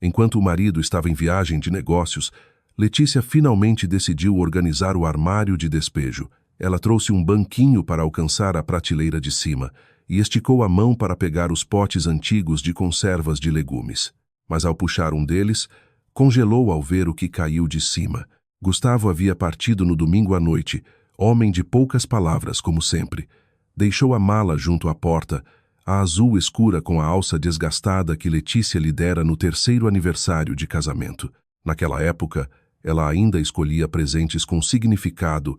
Enquanto o marido estava em viagem de negócios, Letícia finalmente decidiu organizar o armário de despejo. Ela trouxe um banquinho para alcançar a prateleira de cima e esticou a mão para pegar os potes antigos de conservas de legumes. Mas ao puxar um deles, congelou ao ver o que caiu de cima. Gustavo havia partido no domingo à noite, homem de poucas palavras, como sempre. Deixou a mala junto à porta, a azul escura com a alça desgastada que Letícia lhe dera no 3º aniversário de casamento. Naquela época, ela ainda escolhia presentes com significado,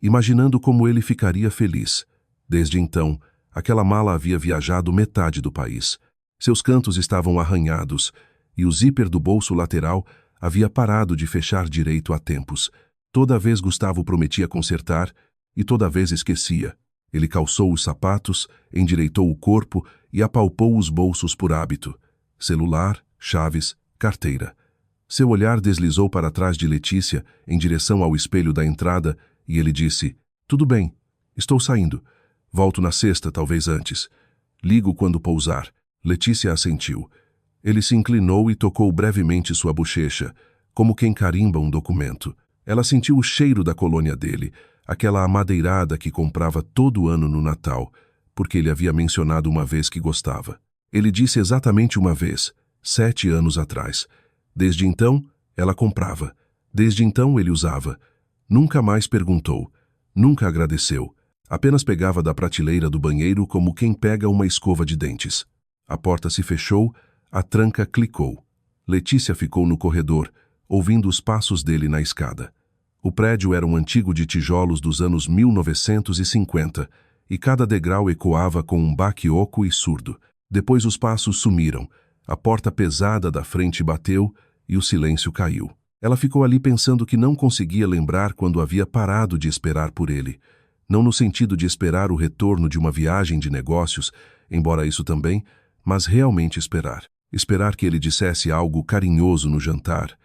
imaginando como ele ficaria feliz. Desde então, aquela mala havia viajado metade do país. Seus cantos estavam arranhados, e o zíper do bolso lateral havia parado de fechar direito há tempos. Toda vez Gustavo prometia consertar, e toda vez esquecia. Ele calçou os sapatos, endireitou o corpo e apalpou os bolsos por hábito. Celular, chaves, carteira. Seu olhar deslizou para trás de Letícia, em direção ao espelho da entrada, e ele disse: "Tudo bem, estou saindo. Volto na sexta, talvez antes. Ligo quando pousar." Letícia assentiu. Ele se inclinou e tocou brevemente sua bochecha, como quem carimba um documento. Ela sentiu o cheiro da colônia dele, aquela amadeirada que comprava todo ano no Natal, porque ele havia mencionado uma vez que gostava. Ele disse exatamente uma vez, 7 anos atrás. Desde então, ela comprava. Desde então, ele usava. Nunca mais perguntou. Nunca agradeceu. Apenas pegava da prateleira do banheiro como quem pega uma escova de dentes. A porta se fechou, a tranca clicou. Letícia ficou no corredor, ouvindo os passos dele na escada. O prédio era um antigo de tijolos dos anos 1950, e cada degrau ecoava com um baque oco e surdo. Depois os passos sumiram, a porta pesada da frente bateu e o silêncio caiu. Ela ficou ali pensando que não conseguia lembrar quando havia parado de esperar por ele. Não no sentido de esperar o retorno de uma viagem de negócios, embora isso também, mas realmente esperar. Esperar que ele dissesse algo carinhoso no jantar,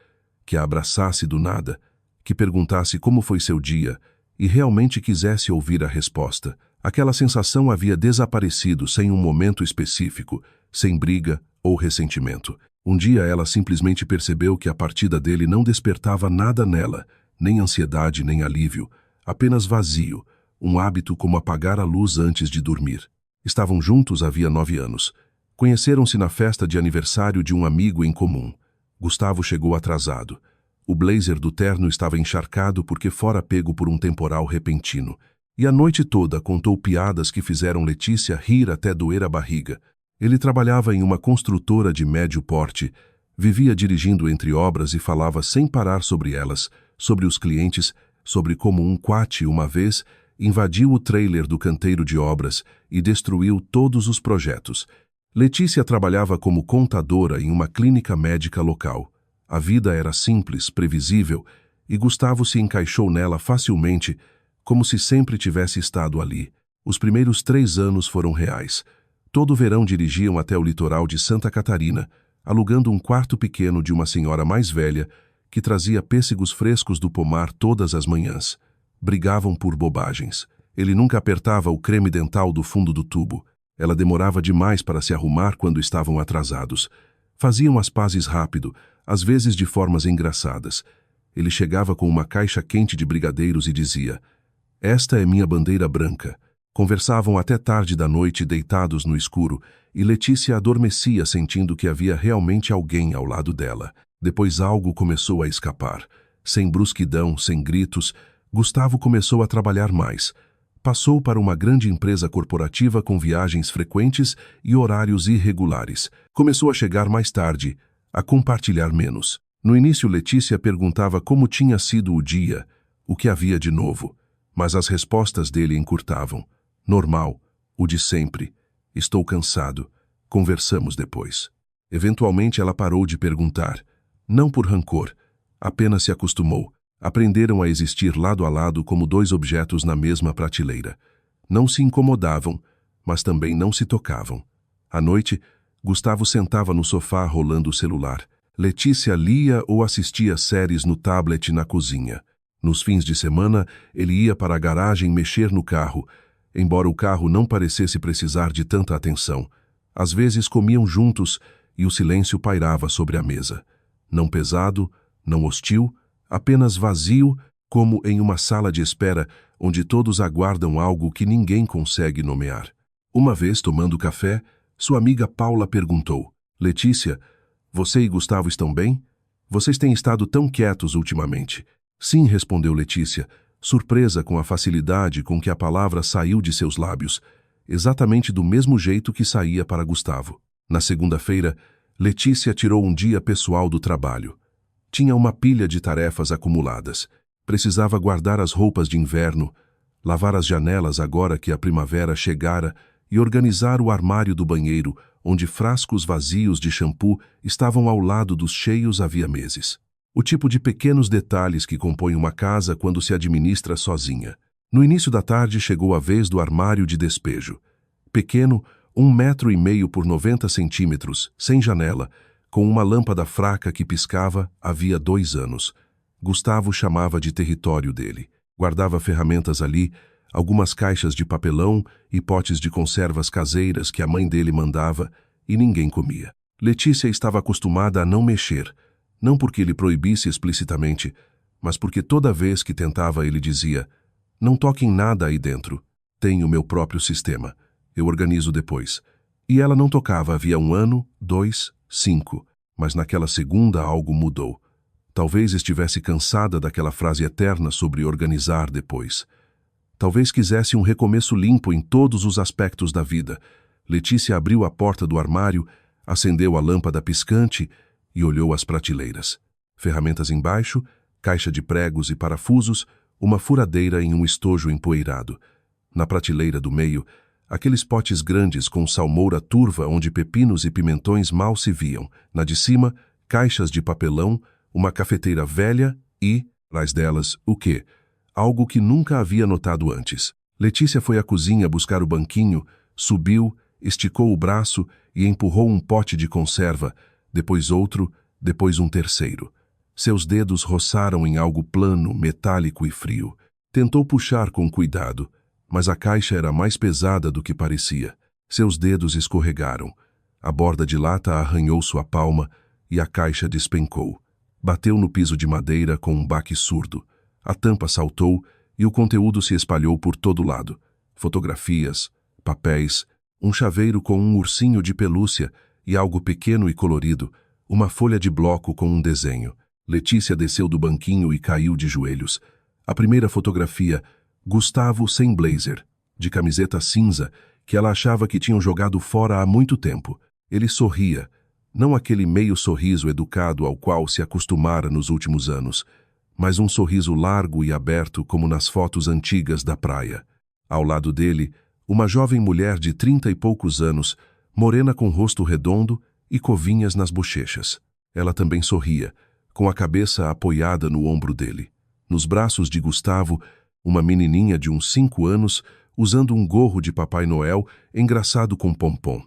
que a abraçasse do nada, que perguntasse como foi seu dia e realmente quisesse ouvir a resposta. Aquela sensação havia desaparecido sem um momento específico, sem briga ou ressentimento. Um dia ela simplesmente percebeu que a partida dele não despertava nada nela, nem ansiedade nem alívio, apenas vazio, um hábito como apagar a luz antes de dormir. Estavam juntos havia 9 anos. Conheceram-se na festa de aniversário de um amigo em comum. Gustavo chegou atrasado. O blazer do terno estava encharcado porque fora pego por um temporal repentino. E a noite toda contou piadas que fizeram Letícia rir até doer a barriga. Ele trabalhava em uma construtora de médio porte, vivia dirigindo entre obras e falava sem parar sobre elas, sobre os clientes, sobre como um quate, uma vez, invadiu o trailer do canteiro de obras e destruiu todos os projetos. Letícia trabalhava como contadora em uma clínica médica local. A vida era simples, previsível, e Gustavo se encaixou nela facilmente, como se sempre tivesse estado ali. Os primeiros 3 anos foram reais. Todo verão dirigiam até o litoral de Santa Catarina, alugando um quarto pequeno de uma senhora mais velha, que trazia pêssegos frescos do pomar todas as manhãs. Brigavam por bobagens. Ele nunca apertava o creme dental do fundo do tubo. Ela demorava demais para se arrumar quando estavam atrasados. Faziam as pazes rápido, às vezes de formas engraçadas. Ele chegava com uma caixa quente de brigadeiros e dizia: "Esta é minha bandeira branca." Conversavam até tarde da noite deitados no escuro, e Letícia adormecia sentindo que havia realmente alguém ao lado dela. Depois algo começou a escapar. Sem brusquidão, sem gritos, Gustavo começou a trabalhar mais. Passou para uma grande empresa corporativa com viagens frequentes e horários irregulares. Começou a chegar mais tarde, a compartilhar menos. No início, Letícia perguntava como tinha sido o dia, o que havia de novo, mas as respostas dele encurtavam. Normal, o de sempre. Estou cansado. Conversamos depois. Eventualmente ela parou de perguntar. Não por rancor. Apenas se acostumou. Aprenderam a existir lado a lado como 2 objetos na mesma prateleira. Não se incomodavam, mas também não se tocavam. À noite, Gustavo sentava no sofá rolando o celular. Letícia lia ou assistia séries no tablet na cozinha. Nos fins de semana, ele ia para a garagem mexer no carro, embora o carro não parecesse precisar de tanta atenção. Às vezes comiam juntos e o silêncio pairava sobre a mesa. Não pesado, não hostil, apenas vazio, como em uma sala de espera onde todos aguardam algo que ninguém consegue nomear. Uma vez, tomando café, sua amiga Paula perguntou: Letícia, você e Gustavo estão bem? Vocês têm estado tão quietos ultimamente. Sim, respondeu Letícia, surpresa com a facilidade com que a palavra saiu de seus lábios, exatamente do mesmo jeito que saía para Gustavo. Na segunda-feira, Letícia tirou um dia pessoal do trabalho. Tinha uma pilha de tarefas acumuladas. Precisava guardar as roupas de inverno, lavar as janelas agora que a primavera chegara e organizar o armário do banheiro, onde frascos vazios de shampoo estavam ao lado dos cheios havia meses. O tipo de pequenos detalhes que compõem uma casa quando se administra sozinha. No início da tarde chegou a vez do armário de despejo. Pequeno, 1,5 metros por 90 centímetros, sem janela, com uma lâmpada fraca que piscava havia 2 anos. Gustavo chamava de território dele. Guardava ferramentas ali, algumas caixas de papelão e potes de conservas caseiras que a mãe dele mandava, e ninguém comia. Letícia estava acostumada a não mexer, não porque ele proibisse explicitamente, mas porque toda vez que tentava ele dizia: não toque em nada aí dentro, tenho meu próprio sistema, eu organizo depois. E ela não tocava havia 1 ano, 2, 5, mas naquela segunda algo mudou. Talvez estivesse cansada daquela frase eterna sobre organizar depois. Talvez quisesse um recomeço limpo em todos os aspectos da vida. Letícia abriu a porta do armário, acendeu a lâmpada piscante e olhou as prateleiras. Ferramentas embaixo, caixa de pregos e parafusos, uma furadeira em um estojo empoeirado. Na prateleira do meio, aqueles potes grandes com salmoura turva onde pepinos e pimentões mal se viam. Na de cima, caixas de papelão, uma cafeteira velha e, atrás delas, o quê? Algo que nunca havia notado antes. Letícia foi à cozinha buscar o banquinho, subiu, esticou o braço e empurrou um pote de conserva, depois outro, depois um terceiro. Seus dedos roçaram em algo plano, metálico e frio. Tentou puxar com cuidado, mas a caixa era mais pesada do que parecia. Seus dedos escorregaram. A borda de lata arranhou sua palma e a caixa despencou. Bateu no piso de madeira com um baque surdo. A tampa saltou e o conteúdo se espalhou por todo lado. Fotografias, papéis, um chaveiro com um ursinho de pelúcia e algo pequeno e colorido, uma folha de bloco com um desenho. Letícia desceu do banquinho e caiu de joelhos. A primeira fotografia, Gustavo sem blazer, de camiseta cinza, que ela achava que tinham jogado fora há muito tempo. Ele sorria, não aquele meio sorriso educado ao qual se acostumara nos últimos anos, mas um sorriso largo e aberto como nas fotos antigas da praia. Ao lado dele, uma jovem mulher de 30 e poucos anos, morena com rosto redondo e covinhas nas bochechas. Ela também sorria, com a cabeça apoiada no ombro dele. Nos braços de Gustavo, uma menininha de uns 5 anos, usando um gorro de Papai Noel engraçado com pompom.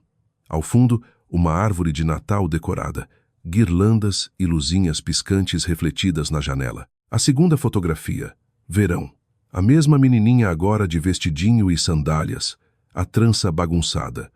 Ao fundo, uma árvore de Natal decorada, guirlandas e luzinhas piscantes refletidas na janela. A segunda fotografia, verão. A mesma menininha agora de vestidinho e sandálias, a trança bagunçada.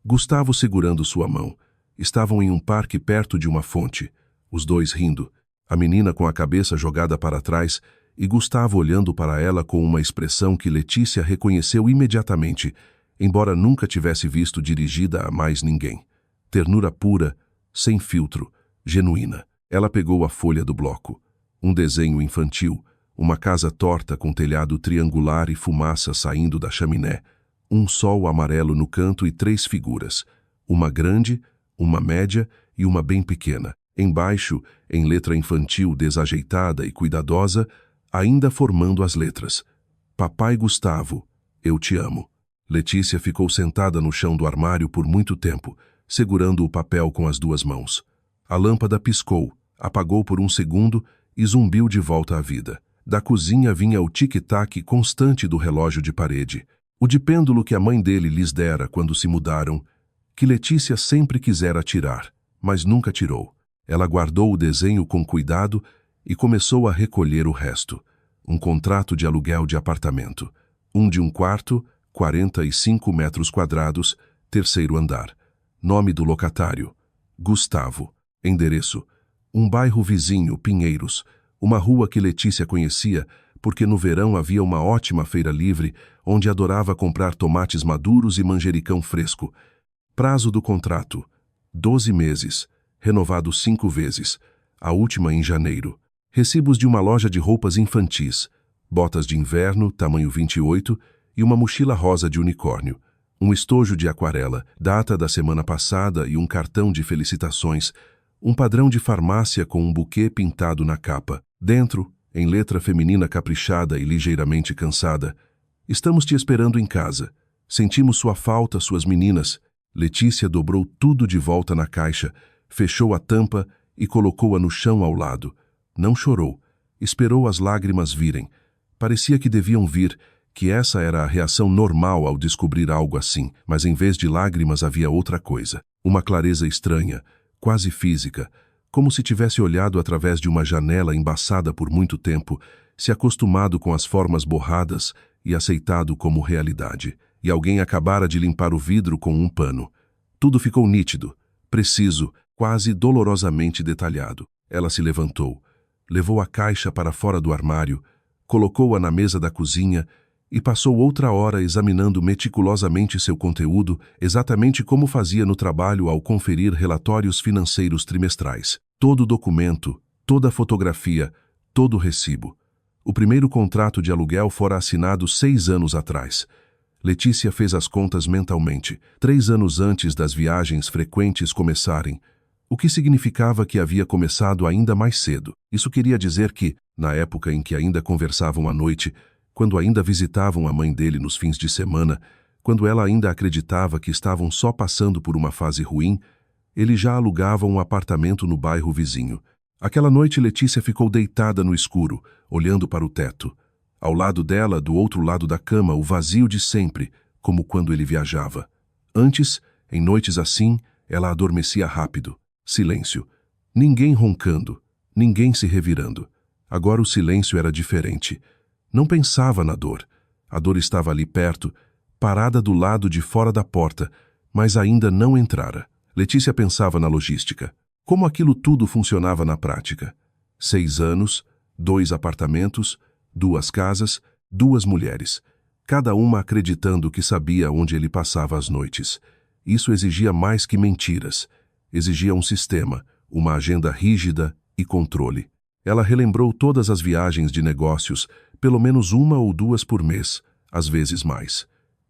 Gustavo segurando sua mão. Estavam em um parque perto de uma fonte, os dois rindo, a menina com a cabeça jogada para trás e Gustavo olhando para ela com uma expressão que Letícia reconheceu imediatamente, embora nunca tivesse visto dirigida a mais ninguém. Ternura pura, sem filtro, genuína. Ela pegou a folha do bloco. Um desenho infantil, uma casa torta com telhado triangular e fumaça saindo da chaminé, um sol amarelo no canto e 3 figuras, uma grande, uma média e uma bem pequena. Embaixo, em letra infantil desajeitada e cuidadosa, ainda formando as letras: Papai Gustavo, eu te amo. Letícia ficou sentada no chão do armário por muito tempo, segurando o papel com as 2 mãos. A lâmpada piscou, apagou por um segundo e zumbiu de volta à vida. Da cozinha vinha o tic-tac constante do relógio de parede, o de pêndulo que a mãe dele lhes dera quando se mudaram, que Letícia sempre quisera tirar, mas nunca tirou. Ela guardou o desenho com cuidado e começou a recolher o resto. Um contrato de aluguel de apartamento, um de 1 quarto, 45 metros quadrados, 3º andar. Nome do locatário: Gustavo. Endereço: um bairro vizinho, Pinheiros, uma rua que Letícia conhecia porque no verão havia uma ótima feira livre onde adorava comprar tomates maduros e manjericão fresco. Prazo do contrato: 12 meses, renovado 5 vezes, a última em janeiro. Recibos de uma loja de roupas infantis, botas de inverno, tamanho 28, e uma mochila rosa de unicórnio. Um estojo de aquarela, data da semana passada e um cartão de felicitações. Um padrão de farmácia com um buquê pintado na capa. Dentro, em letra feminina caprichada e ligeiramente cansada: estamos te esperando em casa. Sentimos sua falta, suas meninas. Letícia dobrou tudo de volta na caixa, fechou a tampa e colocou-a no chão ao lado. Não chorou. Esperou as lágrimas virem. Parecia que deviam vir, que essa era a reação normal ao descobrir algo assim, mas em vez de lágrimas havia outra coisa. Uma clareza estranha, quase física, como se tivesse olhado através de uma janela embaçada por muito tempo, se acostumado com as formas borradas e aceitado como realidade. E alguém acabara de limpar o vidro com um pano. Tudo ficou nítido, preciso, quase dolorosamente detalhado. Ela se levantou, levou a caixa para fora do armário, colocou-a na mesa da cozinha e passou outra hora examinando meticulosamente seu conteúdo, exatamente como fazia no trabalho ao conferir relatórios financeiros trimestrais. Todo documento, toda fotografia, todo recibo. O primeiro contrato de aluguel fora assinado 6 anos atrás. Letícia fez as contas mentalmente, 3 anos antes das viagens frequentes começarem, o que significava que havia começado ainda mais cedo. Isso queria dizer que, na época em que ainda conversavam à noite, quando ainda visitavam a mãe dele nos fins de semana, quando ela ainda acreditava que estavam só passando por uma fase ruim, ele já alugava um apartamento no bairro vizinho. Aquela noite Letícia ficou deitada no escuro, olhando para o teto. Ao lado dela, do outro lado da cama, o vazio de sempre, como quando ele viajava. Antes, em noites assim, ela adormecia rápido. Silêncio. Ninguém roncando, ninguém se revirando. Agora o silêncio era diferente. Não pensava na dor. A dor estava ali perto, parada do lado de fora da porta, mas ainda não entrara. Letícia pensava na logística. Como aquilo tudo funcionava na prática. 6 anos, 2 apartamentos, 2 casas, 2 mulheres. Cada uma acreditando que sabia onde ele passava as noites. Isso exigia mais que mentiras. Exigia um sistema, uma agenda rígida e controle. Ela relembrou todas as viagens de negócios, pelo menos 1 ou 2 por mês, às vezes mais.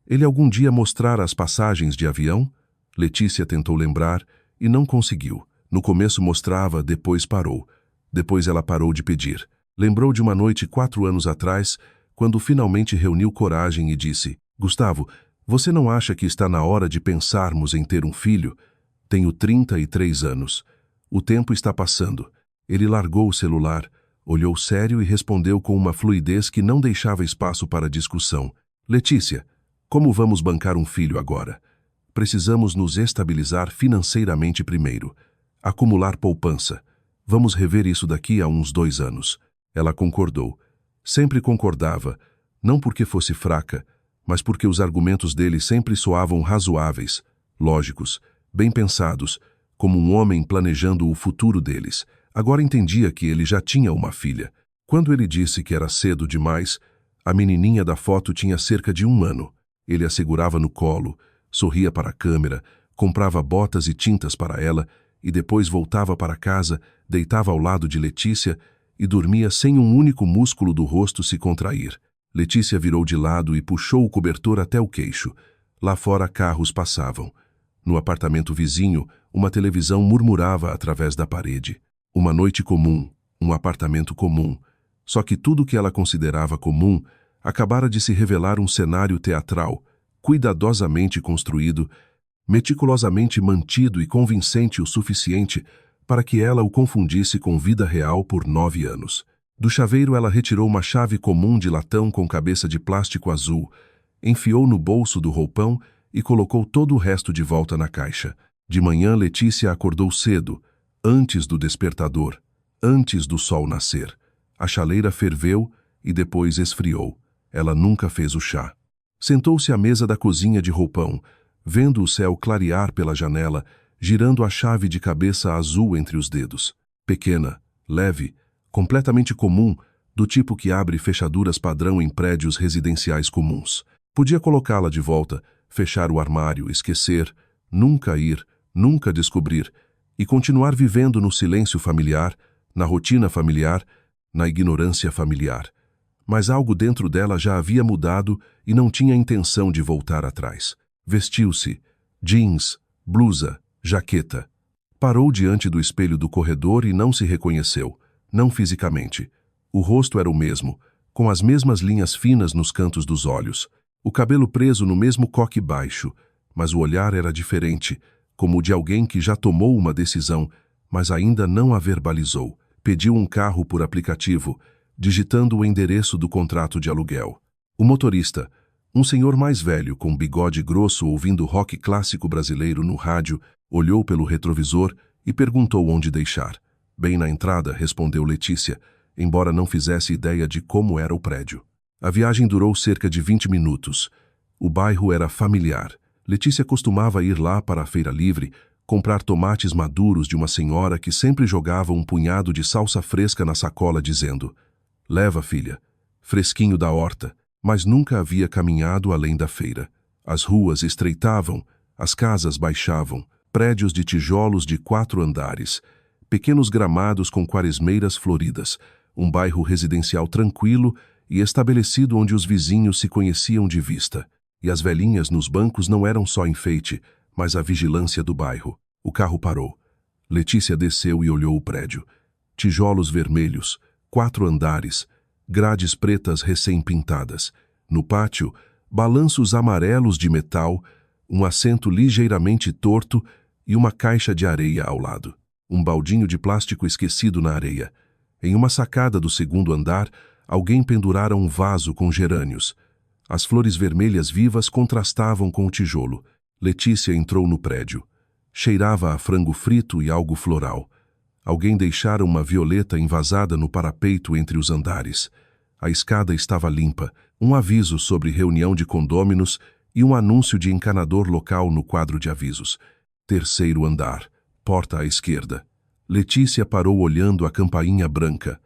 Ele algum dia mostrara as passagens de avião? Letícia tentou lembrar e não conseguiu. No começo mostrava, depois parou. Depois ela parou de pedir. Lembrou de uma noite 4 anos atrás, quando finalmente reuniu coragem e disse: Gustavo, você não acha que está na hora de pensarmos em ter um filho? Tenho 33 anos. O tempo está passando. Ele largou o celular, olhou sério e respondeu com uma fluidez que não deixava espaço para discussão. Letícia, como vamos bancar um filho agora? Precisamos nos estabilizar financeiramente primeiro. Acumular poupança. Vamos rever isso daqui a uns 2 anos. Ela concordou. Sempre concordava, não porque fosse fraca, mas porque os argumentos dele sempre soavam razoáveis, lógicos, bem pensados, como um homem planejando o futuro deles. Agora entendia que ele já tinha uma filha. Quando ele disse que era cedo demais, a menininha da foto tinha cerca de 1 ano. Ele a segurava no colo, sorria para a câmera, comprava botas e tintas para ela e depois voltava para casa, deitava ao lado de Letícia e dormia sem um único músculo do rosto se contrair. Letícia virou de lado e puxou o cobertor até o queixo. Lá fora carros passavam. No apartamento vizinho, uma televisão murmurava através da parede. Uma noite comum, um apartamento comum. Só que tudo que ela considerava comum acabara de se revelar um cenário teatral, cuidadosamente construído, meticulosamente mantido e convincente o suficiente para que ela o confundisse com vida real por 9 anos. Do chaveiro ela retirou uma chave comum de latão com cabeça de plástico azul, enfiou no bolso do roupão e colocou todo o resto de volta na caixa. De manhã Letícia acordou cedo, antes do despertador, antes do sol nascer. A chaleira ferveu e depois esfriou. Ela nunca fez o chá. Sentou-se à mesa da cozinha de roupão, vendo o céu clarear pela janela, girando a chave de cabeça azul entre os dedos. Pequena, leve, completamente comum, do tipo que abre fechaduras padrão em prédios residenciais comuns. Podia colocá-la de volta, fechar o armário, esquecer, nunca ir, nunca descobrir, e continuar vivendo no silêncio familiar, na rotina familiar, na ignorância familiar. Mas algo dentro dela já havia mudado e não tinha intenção de voltar atrás. Vestiu-se, jeans, blusa, jaqueta. Parou diante do espelho do corredor e não se reconheceu, não fisicamente. O rosto era o mesmo, com as mesmas linhas finas nos cantos dos olhos, o cabelo preso no mesmo coque baixo, mas o olhar era diferente, como o de alguém que já tomou uma decisão, mas ainda não a verbalizou. Pediu um carro por aplicativo, digitando o endereço do contrato de aluguel. O motorista, um senhor mais velho com bigode grosso ouvindo rock clássico brasileiro no rádio, olhou pelo retrovisor e perguntou onde deixar. Bem na entrada, respondeu Letícia, embora não fizesse ideia de como era o prédio. A viagem durou cerca de 20 minutos. O bairro era familiar. Letícia costumava ir lá para a feira livre, comprar tomates maduros de uma senhora que sempre jogava um punhado de salsa fresca na sacola dizendo: "Leva, filha, fresquinho da horta", mas nunca havia caminhado além da feira. As ruas estreitavam, as casas baixavam, prédios de tijolos de 4 andares, pequenos gramados com quaresmeiras floridas, um bairro residencial tranquilo e estabelecido onde os vizinhos se conheciam de vista. E as velhinhas nos bancos não eram só enfeite, mas a vigilância do bairro. O carro parou. Letícia desceu e olhou o prédio. Tijolos vermelhos, 4 andares, grades pretas recém-pintadas. No pátio, balanços amarelos de metal, um assento ligeiramente torto e uma caixa de areia ao lado. Um baldinho de plástico esquecido na areia. Em uma sacada do 2º andar, alguém pendurara um vaso com gerânios. As flores vermelhas vivas contrastavam com o tijolo. Letícia entrou no prédio. Cheirava a frango frito e algo floral. Alguém deixara uma violeta envasada no parapeito entre os andares. A escada estava limpa, um aviso sobre reunião de condôminos e um anúncio de encanador local no quadro de avisos. 3º andar, porta à esquerda. Letícia parou olhando a campainha branca.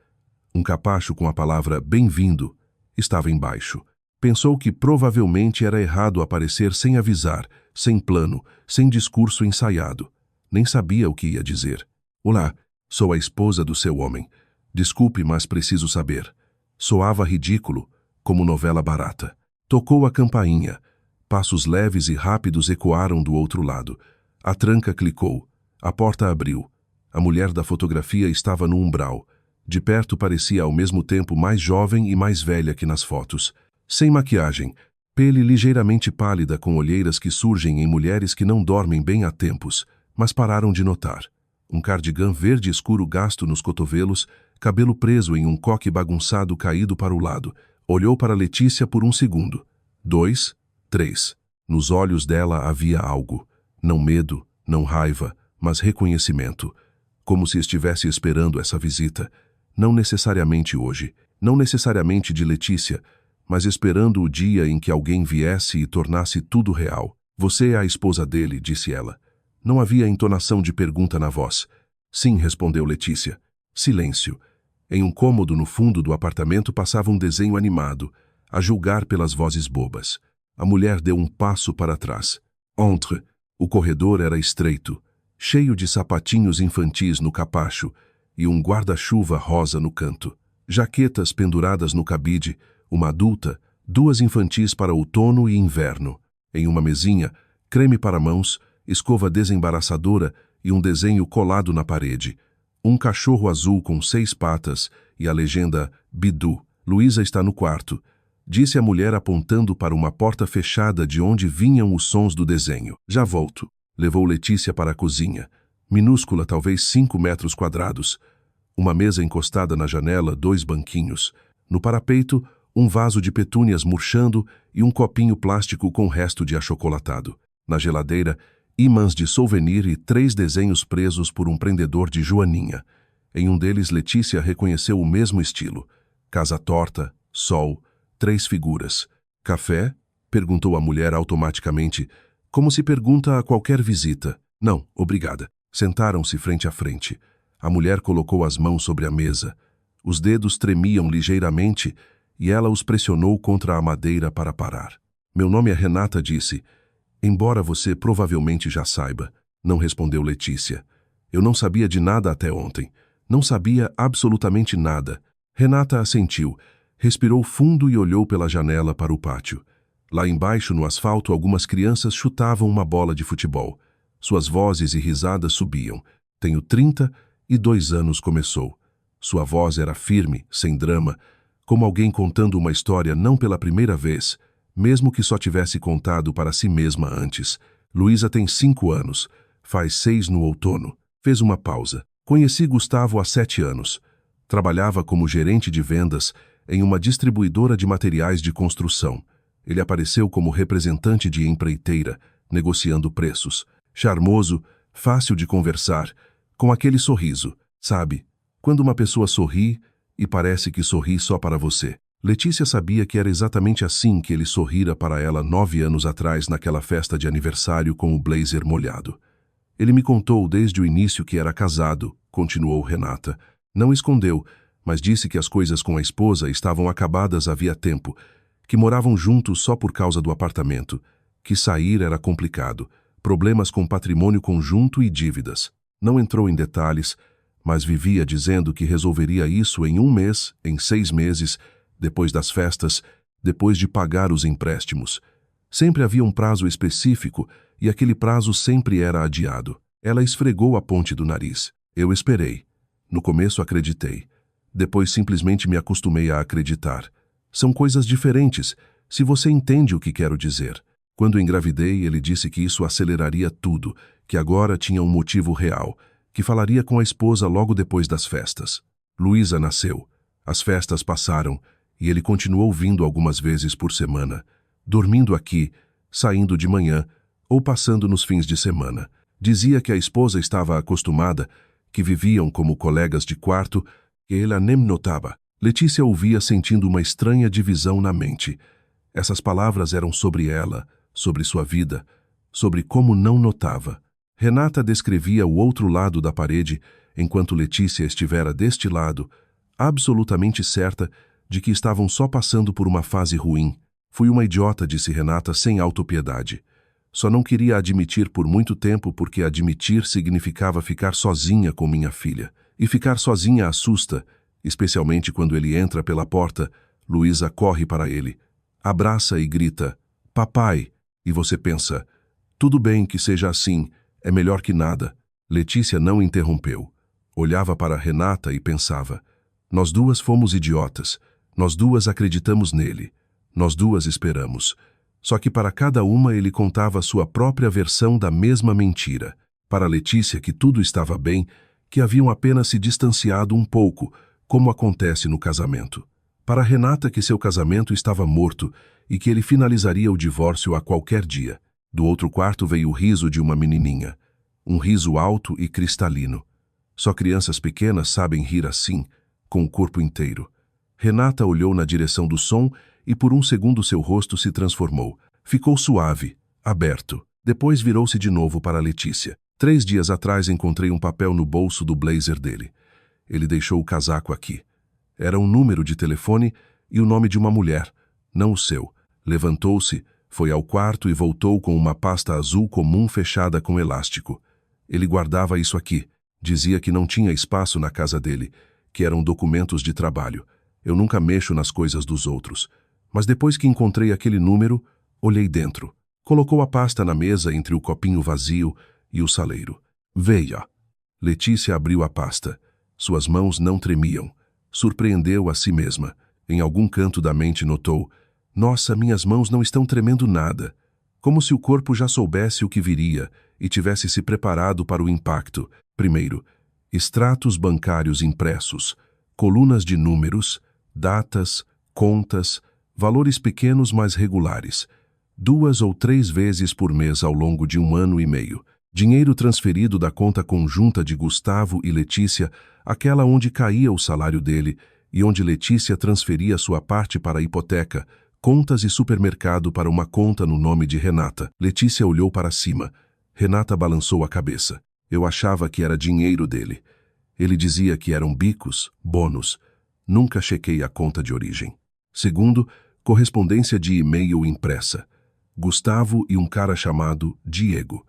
Um capacho com a palavra "Bem-vindo" estava embaixo. Pensou que provavelmente era errado aparecer sem avisar, sem plano, sem discurso ensaiado. Nem sabia o que ia dizer. "Olá, sou a esposa do seu homem. Desculpe, mas preciso saber." Soava ridículo, como novela barata. Tocou a campainha. Passos leves e rápidos ecoaram do outro lado. A tranca clicou. A porta abriu. A mulher da fotografia estava no umbral. De perto parecia ao mesmo tempo mais jovem e mais velha que nas fotos. Sem maquiagem, pele ligeiramente pálida com olheiras que surgem em mulheres que não dormem bem há tempos, mas pararam de notar. Um cardigã verde escuro gasto nos cotovelos, cabelo preso em um coque bagunçado caído para o lado. Olhou para Letícia por 1 segundo. 2, 3. Nos olhos dela havia algo. Não medo, não raiva, mas reconhecimento. Como se estivesse esperando essa visita. Não necessariamente hoje, não necessariamente de Letícia, mas esperando o dia em que alguém viesse e tornasse tudo real. "Você é a esposa dele", disse ela. Não havia entonação de pergunta na voz. "Sim", respondeu Letícia. Silêncio. Em um cômodo no fundo do apartamento passava um desenho animado, a julgar pelas vozes bobas. A mulher deu um passo para trás. Entre. O corredor era estreito, cheio de sapatinhos infantis no capacho e um guarda-chuva rosa no canto. Jaquetas penduradas no cabide, uma adulta, 2 infantis para outono e inverno. Em uma mesinha, creme para mãos, escova desembaraçadora e um desenho colado na parede. Um cachorro azul com 6 patas e a legenda "Bidu". "Luísa está no quarto", disse a mulher apontando para uma porta fechada de onde vinham os sons do desenho. "Já volto." Levou Letícia para a cozinha. Minúscula, talvez 5 metros quadrados. Uma mesa encostada na janela, 2 banquinhos. No parapeito, um vaso de petúnias murchando e um copinho plástico com resto de achocolatado. Na geladeira, ímãs de souvenir e 3 desenhos presos por um prendedor de joaninha. Em um deles, Letícia reconheceu o mesmo estilo. Casa torta, sol, 3 figuras. "Café?", perguntou a mulher automaticamente, como se pergunta a qualquer visita. Não, obrigada. Sentaram-se frente a frente. A mulher colocou as mãos sobre a mesa. Os dedos tremiam ligeiramente e ela os pressionou contra a madeira para parar. Meu nome é Renata, disse. Embora você provavelmente já saiba, não respondeu Letícia. Eu não sabia de nada até ontem. Não sabia absolutamente nada. Renata assentiu, respirou fundo e olhou pela janela para o pátio. Lá embaixo, no asfalto, algumas crianças chutavam uma bola de futebol. Suas vozes e risadas subiam. Tenho 32 anos, começou. Sua voz era firme, sem drama, como alguém contando uma história não pela primeira vez, mesmo que só tivesse contado para si mesma antes. Luísa tem 5 anos, faz 6 no outono. Fez uma pausa. Conheci Gustavo há 7 anos. Trabalhava como gerente de vendas em uma distribuidora de materiais de construção. Ele apareceu como representante de empreiteira, negociando preços. Charmoso, fácil de conversar, com aquele sorriso, sabe? Quando uma pessoa sorri e parece que sorri só para você. Letícia sabia que era exatamente assim que ele sorrira para ela 9 anos atrás naquela festa de aniversário com o blazer molhado. Ele me contou desde o início que era casado, continuou Renata. Não escondeu, mas disse que as coisas com a esposa estavam acabadas havia tempo, que moravam juntos só por causa do apartamento, que sair era complicado, problemas com patrimônio conjunto e dívidas. Não entrou em detalhes, mas vivia dizendo que resolveria isso em 1 mês, em 6 meses, depois das festas, depois de pagar os empréstimos. Sempre havia um prazo específico e aquele prazo sempre era adiado. Ela esfregou a ponte do nariz. Eu esperei. No começo acreditei. Depois simplesmente me acostumei a acreditar. São coisas diferentes, se você entende o que quero dizer. Quando engravidei, ele disse que isso aceleraria tudo, que agora tinha um motivo real, que falaria com a esposa logo depois das festas. Luísa nasceu. As festas passaram e ele continuou vindo algumas vezes por semana, dormindo aqui, saindo de manhã ou passando nos fins de semana. Dizia que a esposa estava acostumada, que viviam como colegas de quarto, que ela nem notava. Letícia ouvia sentindo uma estranha divisão na mente. Essas palavras eram sobre ela, sobre sua vida, sobre como não notava. Renata descrevia o outro lado da parede, enquanto Letícia estivera deste lado, absolutamente certa de que estavam só passando por uma fase ruim. Fui uma idiota, disse Renata sem autopiedade. Só não queria admitir por muito tempo porque admitir significava ficar sozinha com minha filha. E ficar sozinha assusta, especialmente quando ele entra pela porta. Luísa corre para ele, abraça e grita, papai, e você pensa, tudo bem que seja assim, é melhor que nada. Letícia não interrompeu. Olhava para Renata e pensava, nós duas fomos idiotas, nós duas acreditamos nele, nós duas esperamos. Só que para cada uma ele contava sua própria versão da mesma mentira. Para Letícia que tudo estava bem, que haviam apenas se distanciado um pouco, como acontece no casamento. Para Renata que seu casamento estava morto e que ele finalizaria o divórcio a qualquer dia. Do outro quarto veio o riso de uma menininha. Um riso alto e cristalino. Só crianças pequenas sabem rir assim, com o corpo inteiro. Renata olhou na direção do som e por um segundo seu rosto se transformou. Ficou suave, aberto. Depois virou-se de novo para Letícia. 3 dias atrás encontrei um papel no bolso do blazer dele. Ele deixou o casaco aqui. Era um número de telefone e o nome de uma mulher, não o seu. Levantou-se, foi ao quarto e voltou com uma pasta azul comum fechada com elástico. Ele guardava isso aqui. Dizia que não tinha espaço na casa dele, que eram documentos de trabalho. Eu nunca mexo nas coisas dos outros. Mas depois que encontrei aquele número, olhei dentro. Colocou a pasta na mesa entre o copinho vazio e o saleiro. Veja. Letícia abriu a pasta. Suas mãos não tremiam. Surpreendeu a si mesma. Em algum canto da mente notou, nossa, minhas mãos não estão tremendo nada. Como se o corpo já soubesse o que viria e tivesse se preparado para o impacto. Primeiro, extratos bancários impressos, colunas de números, datas, contas, valores pequenos mas regulares. 2 ou 3 vezes por mês ao longo de 1 ano e meio. Dinheiro transferido da conta conjunta de Gustavo e Letícia, aquela onde caía o salário dele e onde Letícia transferia sua parte para a hipoteca, contas e supermercado para uma conta no nome de Renata. Letícia olhou para cima. Renata balançou a cabeça. Eu achava que era dinheiro dele. Ele dizia que eram bicos, bônus. Nunca chequei a conta de origem. Segundo, correspondência de e-mail impressa. Gustavo e um cara chamado Diego.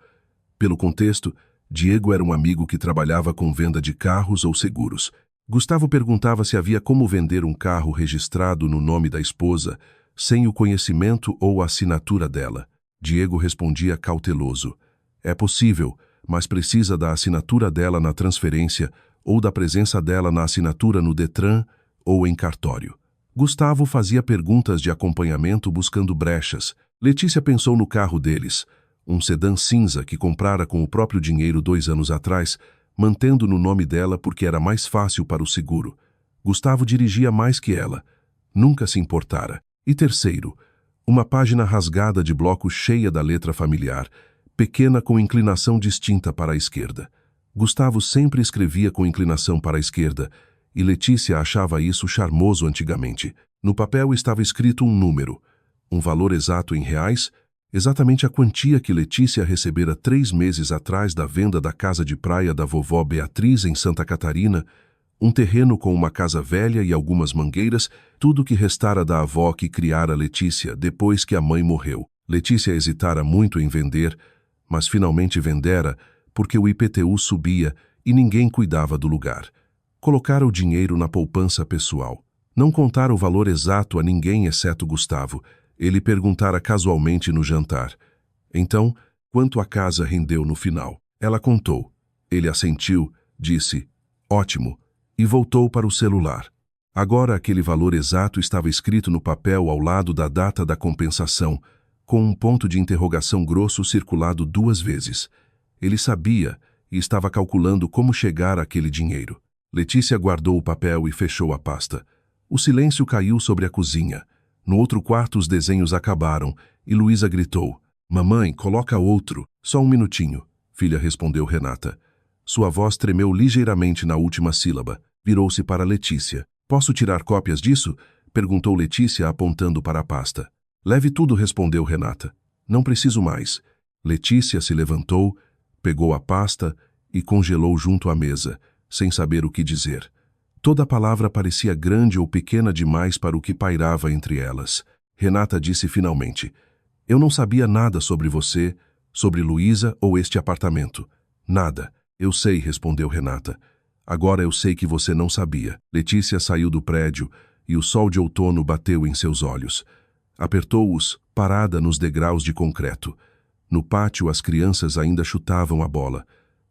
Pelo contexto, Diego era um amigo que trabalhava com venda de carros ou seguros. Gustavo perguntava se havia como vender um carro registrado no nome da esposa, sem o conhecimento ou assinatura dela. Diego respondia cauteloso. É possível, mas precisa da assinatura dela na transferência ou da presença dela na assinatura no Detran ou em cartório. Gustavo fazia perguntas de acompanhamento buscando brechas. Letícia pensou no carro deles, um sedã cinza que comprara com o próprio dinheiro 2 anos atrás, mantendo no nome dela porque era mais fácil para o seguro. Gustavo dirigia mais que ela. Nunca se importara. E terceiro, uma página rasgada de bloco cheia da letra familiar, pequena com inclinação distinta para a esquerda. Gustavo sempre escrevia com inclinação para a esquerda, e Letícia achava isso charmoso antigamente. No papel estava escrito um número, um valor exato em reais, exatamente a quantia que Letícia recebera 3 meses atrás da venda da casa de praia da vovó Beatriz em Santa Catarina, um terreno com uma casa velha e algumas mangueiras, tudo que restara da avó que criara Letícia depois que a mãe morreu. Letícia hesitara muito em vender, mas finalmente vendera porque o IPTU subia e ninguém cuidava do lugar. Colocara o dinheiro na poupança pessoal. Não contara o valor exato a ninguém exceto Gustavo. Ele perguntara casualmente no jantar. Então, quanto a casa rendeu no final? Ela contou. Ele assentiu, disse, ótimo, e voltou para o celular. Agora aquele valor exato estava escrito no papel ao lado da data da compensação, com um ponto de interrogação grosso circulado 2 vezes. Ele sabia e estava calculando como chegar àquele dinheiro. Letícia guardou o papel e fechou a pasta. O silêncio caiu sobre a cozinha. No outro quarto os desenhos acabaram e Luísa gritou. Mamãe, coloca outro. Só um minutinho, filha, respondeu Renata. Sua voz tremeu ligeiramente na última sílaba. Virou-se para Letícia. Posso tirar cópias disso? Perguntou Letícia apontando para a pasta. Leve tudo, respondeu Renata. Não preciso mais. Letícia se levantou, pegou a pasta e congelou junto à mesa, sem saber o que dizer. Toda palavra parecia grande ou pequena demais para o que pairava entre elas. Renata disse finalmente, eu não sabia nada sobre você, sobre Luísa ou este apartamento. Nada. Eu sei, respondeu Renata. Agora eu sei que você não sabia. Letícia saiu do prédio e o sol de outono bateu em seus olhos. Apertou-os, parada nos degraus de concreto. No pátio as crianças ainda chutavam a bola.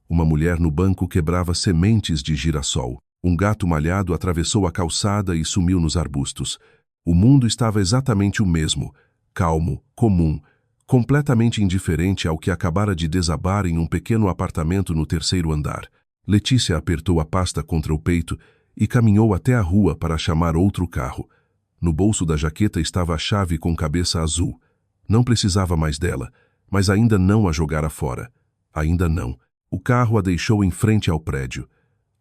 Uma mulher no banco quebrava sementes de girassol. Um gato malhado atravessou a calçada e sumiu nos arbustos. O mundo estava exatamente o mesmo, calmo, comum, completamente indiferente ao que acabara de desabar em um pequeno apartamento no 3º andar. Letícia apertou a pasta contra o peito e caminhou até a rua para chamar outro carro. No bolso da jaqueta estava a chave com cabeça azul. Não precisava mais dela, mas ainda não a jogara fora. Ainda não. O carro a deixou em frente ao prédio.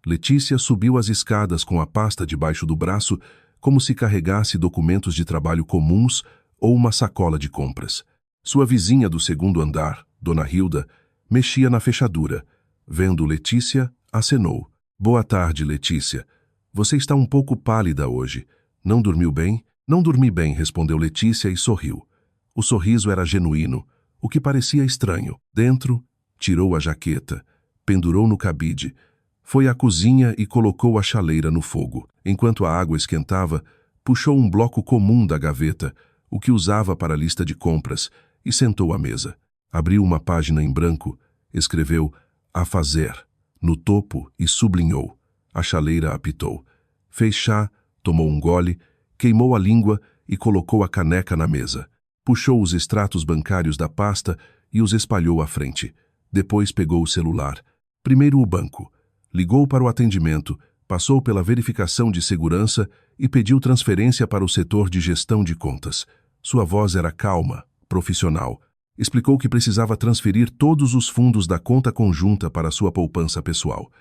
Letícia subiu as escadas com a pasta debaixo do braço, como se carregasse documentos de trabalho comuns ou uma sacola de compras. Sua vizinha do 2º andar, Dona Hilda, mexia na fechadura. Vendo Letícia, acenou. Boa tarde, Letícia. Você está um pouco pálida hoje. Não dormiu bem? Não dormi bem, respondeu Letícia e sorriu. O sorriso era genuíno, o que parecia estranho. Dentro, tirou a jaqueta, pendurou no cabide, foi à cozinha e colocou a chaleira no fogo. Enquanto a água esquentava, puxou um bloco comum da gaveta, o que usava para a lista de compras, e sentou à mesa. Abriu uma página em branco, escreveu a fazer no topo e sublinhou. A chaleira apitou. Fez chá, tomou um gole, queimou a língua e colocou a caneca na mesa. Puxou os extratos bancários da pasta e os espalhou à frente. Depois pegou o celular. Primeiro o banco. Ligou para o atendimento, passou pela verificação de segurança e pediu transferência para o setor de gestão de contas. Sua voz era calma, profissional. Explicou que precisava transferir todos os fundos da conta conjunta para sua poupança pessoal.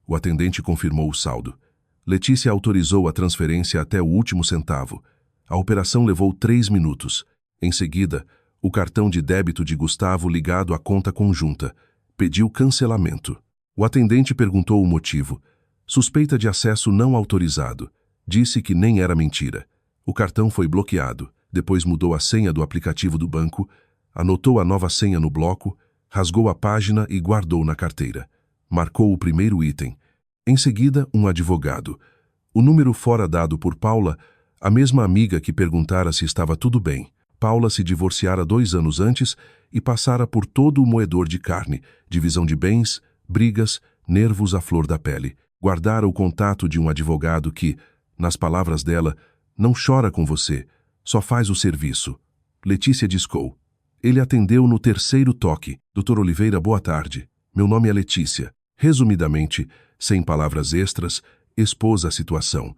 O atendente confirmou o saldo. Letícia autorizou a transferência até o último centavo. A operação levou 3 minutos. Em seguida, o cartão de débito de Gustavo ligado à conta conjunta. Pediu cancelamento. O atendente perguntou o motivo. Suspeita de acesso não autorizado. Disse que nem era mentira. O cartão foi bloqueado. Depois mudou a senha do aplicativo do banco, anotou a nova senha no bloco, rasgou a página e guardou na carteira. Marcou o primeiro item. Em seguida, um advogado. O número fora dado por Paula, a mesma amiga que perguntara se estava tudo bem. Paula se divorciara 2 anos antes e passara por todo o moedor de carne, divisão de bens, brigas, nervos à flor da pele. Guardara o contato de um advogado que, nas palavras dela, não chora com você, só faz o serviço. Letícia discou. Ele atendeu no 3º toque. Dr. Oliveira, boa tarde. Meu nome é Letícia. Resumidamente, sem palavras extras, expôs a situação.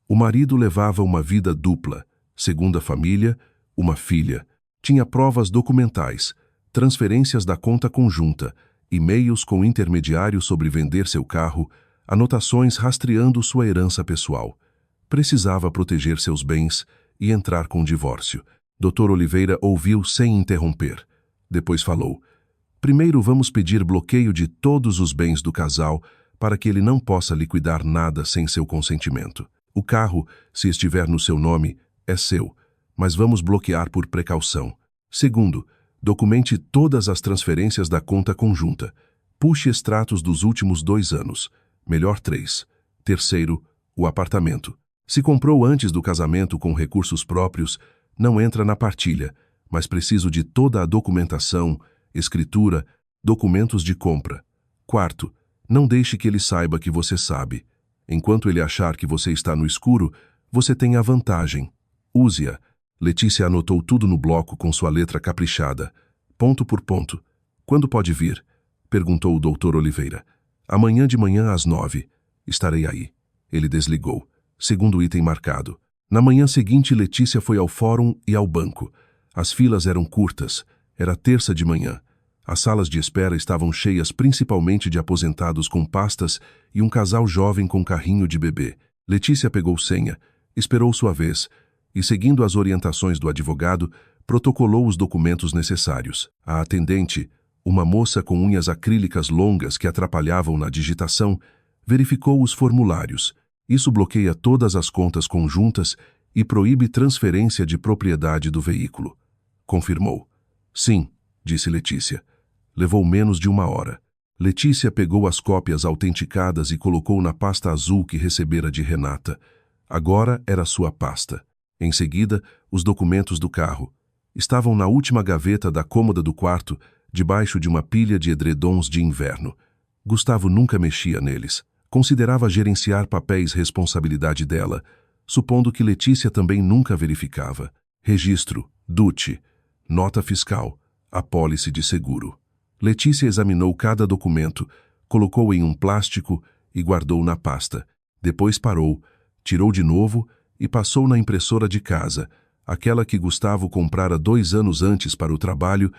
O marido levava uma vida dupla. Segundo a família, uma filha. Tinha provas documentais, transferências da conta conjunta, e-mails com intermediário sobre vender seu carro, anotações rastreando sua herança pessoal. Precisava proteger seus bens e entrar com divórcio. Dr. Oliveira ouviu sem interromper. Depois falou. Primeiro vamos pedir bloqueio de todos os bens do casal para que ele não possa liquidar nada sem seu consentimento. O carro, se estiver no seu nome, é seu, mas vamos bloquear por precaução. Segundo, documente todas as transferências da conta conjunta. Puxe extratos dos últimos 2 anos. Melhor 3. Terceiro, o apartamento. Se comprou antes do casamento com recursos próprios, não entra na partilha, mas preciso de toda a documentação, escritura, documentos de compra. Quarto, não deixe que ele saiba que você sabe. Enquanto ele achar que você está no escuro, você tem a vantagem. Use-a. Letícia anotou tudo no bloco com sua letra caprichada. Ponto por ponto. Quando pode vir? Perguntou o Dr. Oliveira. Amanhã de manhã às 9. Estarei aí. Ele desligou. Segundo item marcado. Na manhã seguinte, Letícia foi ao fórum e ao banco. As filas eram curtas. Era terça de manhã. As salas de espera estavam cheias principalmente de aposentados com pastas e um casal jovem com carrinho de bebê. Letícia pegou senha, esperou sua vez e, seguindo as orientações do advogado, protocolou os documentos necessários. A atendente, uma moça com unhas acrílicas longas que atrapalhavam na digitação, verificou os formulários. Isso bloqueia todas as contas conjuntas e proíbe transferência de propriedade do veículo. Confirmou. Sim, disse Letícia. Levou menos de 1 hora. Letícia pegou as cópias autenticadas e colocou na pasta azul que recebera de Renata. Agora era sua pasta. Em seguida, os documentos do carro. Estavam na última gaveta da cômoda do quarto, debaixo de uma pilha de edredons de inverno. Gustavo nunca mexia neles. Considerava gerenciar papéis responsabilidade dela, supondo que Letícia também nunca verificava. Registro, DUT, nota fiscal, apólice de seguro. Letícia examinou cada documento, colocou em um plástico e guardou na pasta. Depois parou, tirou de novo e passou na impressora de casa, aquela que Gustavo comprara 2 anos antes para o trabalho,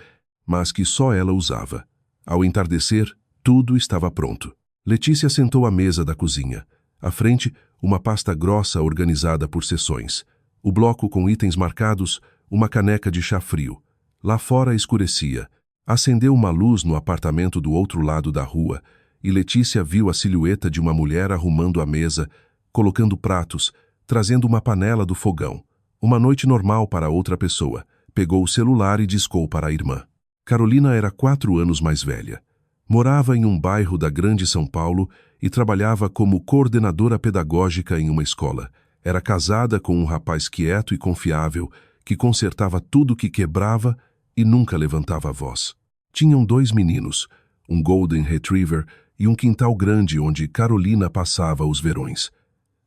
mas que só ela usava. Ao entardecer, tudo estava pronto. Letícia sentou à mesa da cozinha. À frente, uma pasta grossa organizada por seções. O bloco com itens marcados, uma caneca de chá frio. Lá fora escurecia. Acendeu uma luz no apartamento do outro lado da rua e Letícia viu a silhueta de uma mulher arrumando a mesa, colocando pratos, trazendo uma panela do fogão. Uma noite normal para outra pessoa. Pegou o celular e discou para a irmã. Carolina era 4 anos mais velha. Morava em um bairro da Grande São Paulo e trabalhava como coordenadora pedagógica em uma escola. Era casada com um rapaz quieto e confiável, que consertava tudo que quebrava e nunca levantava a voz. Tinham 2 meninos, um Golden Retriever e um quintal grande onde Carolina passava os verões.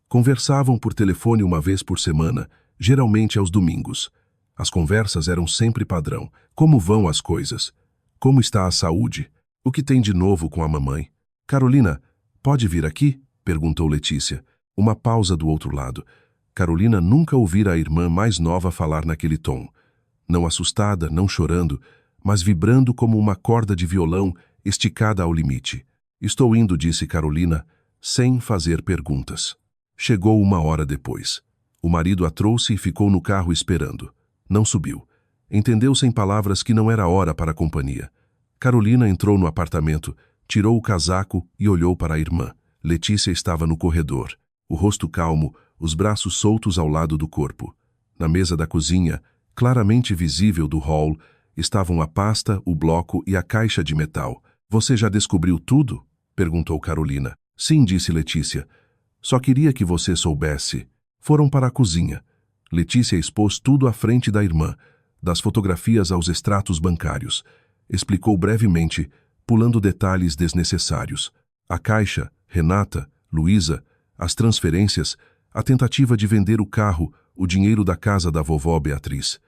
Conversavam por telefone uma vez por semana, geralmente aos domingos. As conversas eram sempre padrão. Como vão as coisas? Como está a saúde? O que tem de novo com a mamãe? Carolina, pode vir aqui? Perguntou Letícia. Uma pausa do outro lado. Carolina nunca ouvira a irmã mais nova falar naquele tom. Não assustada, não chorando, mas vibrando como uma corda de violão esticada ao limite. Estou indo, disse Carolina, sem fazer perguntas. Chegou 1 hora depois. O marido a trouxe e ficou no carro esperando. Não subiu. Entendeu sem palavras que não era hora para a companhia. Carolina entrou no apartamento, tirou o casaco e olhou para a irmã. Letícia estava no corredor, o rosto calmo, os braços soltos ao lado do corpo. Na mesa da cozinha, claramente visível do hall, estavam a pasta, o bloco e a caixa de metal. Você já descobriu tudo? Perguntou Carolina. Sim, disse Letícia. Só queria que você soubesse. Foram para a cozinha. Letícia expôs tudo à frente da irmã, das fotografias aos extratos bancários. Explicou brevemente, pulando detalhes desnecessários. A caixa, Renata, Luísa, as transferências, a tentativa de vender o carro, o dinheiro da casa da vovó Beatriz.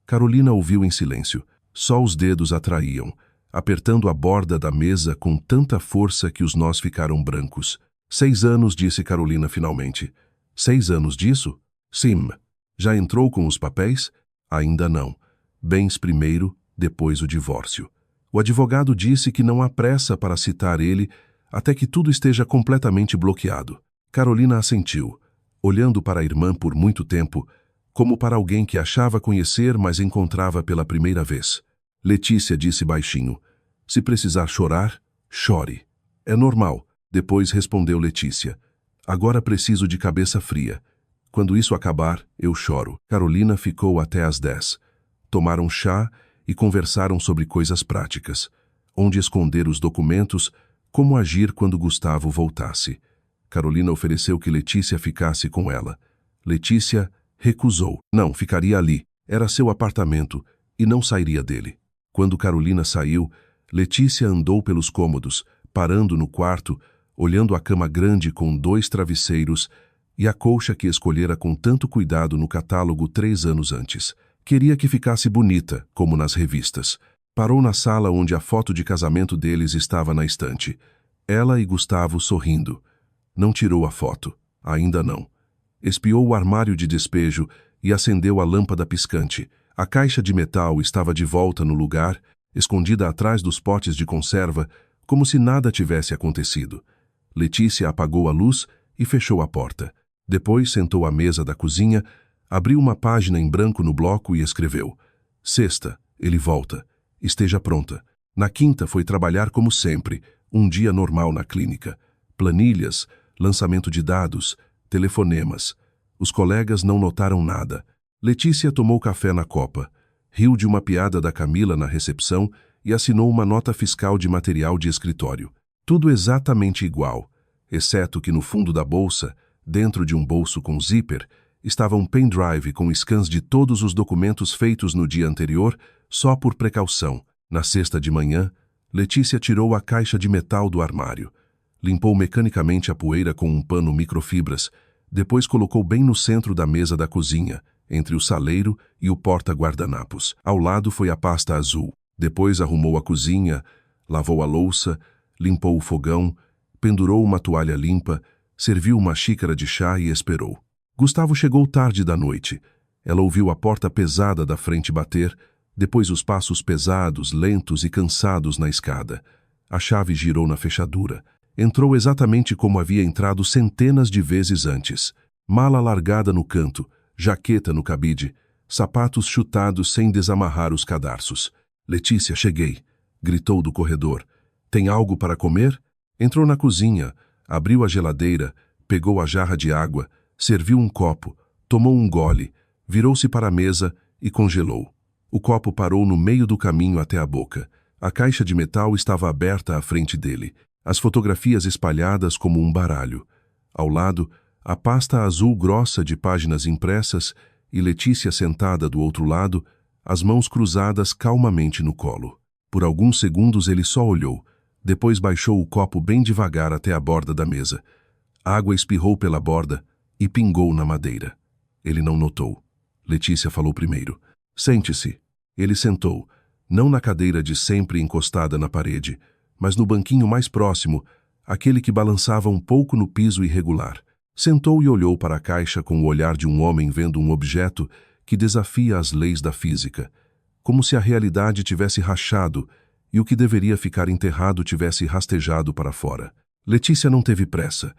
Carolina ouviu em silêncio. Só os dedos a traíam, apertando a borda da mesa com tanta força que os nós ficaram brancos. 6 anos, disse Carolina finalmente. 6 anos disso? Sim. Já entrou com os papéis? Ainda não. Bens primeiro, depois o divórcio. O advogado disse que não há pressa para citar ele até que tudo esteja completamente bloqueado. Carolina assentiu, olhando para a irmã por muito tempo, como para alguém que achava conhecer, mas encontrava pela primeira vez. Letícia disse baixinho, se precisar chorar, chore. É normal. Depois respondeu Letícia. Agora preciso de cabeça fria. Quando isso acabar, eu choro. Carolina ficou até às 10. Tomaram chá e conversaram sobre coisas práticas. Onde esconder os documentos, como agir quando Gustavo voltasse. Carolina ofereceu que Letícia ficasse com ela. Letícia recusou. Não, ficaria ali. Era seu apartamento e não sairia dele. Quando Carolina saiu, Letícia andou pelos cômodos, parando no quarto, olhando a cama grande com 2 travesseiros e a colcha que escolhera com tanto cuidado no catálogo 3 anos antes. Queria que ficasse bonita, como nas revistas. Parou na sala onde a foto de casamento deles estava na estante. Ela e Gustavo sorrindo. Não tirou a foto. Ainda não. Espiou o armário de despejo e acendeu a lâmpada piscante. A caixa de metal estava de volta no lugar, escondida atrás dos potes de conserva, como se nada tivesse acontecido. Letícia apagou a luz e fechou a porta. Depois sentou à mesa da cozinha, abriu uma página em branco no bloco e escreveu: Sexta, ele volta. Esteja pronta. Na quinta foi trabalhar como sempre, um dia normal na clínica. Planilhas, lançamento de dados, telefonemas. Os colegas não notaram nada. Letícia tomou café na copa, riu de uma piada da Camila na recepção e assinou uma nota fiscal de material de escritório. Tudo exatamente igual, exceto que no fundo da bolsa, dentro de um bolso com zíper, estava um pendrive com scans de todos os documentos feitos no dia anterior, só por precaução. Na sexta de manhã, Letícia tirou a caixa de metal do armário. Limpou mecanicamente a poeira com um pano microfibras, depois colocou bem no centro da mesa da cozinha, entre o saleiro e o porta-guardanapos. Ao lado foi a pasta azul. Depois arrumou a cozinha, lavou a louça, limpou o fogão, pendurou uma toalha limpa, serviu uma xícara de chá e esperou. Gustavo chegou tarde da noite. Ela ouviu a porta pesada da frente bater, depois os passos pesados, lentos e cansados na escada. A chave girou na fechadura. Entrou exatamente como havia entrado centenas de vezes antes. Mala largada no canto, jaqueta no cabide, sapatos chutados sem desamarrar os cadarços. Letícia, cheguei, gritou do corredor. Tem algo para comer? Entrou na cozinha, abriu a geladeira, pegou a jarra de água, serviu um copo, tomou um gole, virou-se para a mesa e congelou. O copo parou no meio do caminho até a boca. A caixa de metal estava aberta à frente dele, as fotografias espalhadas como um baralho. Ao lado, a pasta azul grossa de páginas impressas e Letícia sentada do outro lado, as mãos cruzadas calmamente no colo. Por alguns segundos ele só olhou, depois baixou o copo bem devagar até a borda da mesa. A água espirrou pela borda e pingou na madeira. Ele não notou. Letícia falou primeiro. Sente-se. Ele sentou, não na cadeira de sempre encostada na parede, mas no banquinho mais próximo, aquele que balançava um pouco no piso irregular. Sentou e olhou para a caixa com o olhar de um homem vendo um objeto que desafia as leis da física, como se a realidade tivesse rachado e o que deveria ficar enterrado tivesse rastejado para fora. Letícia não teve pressa.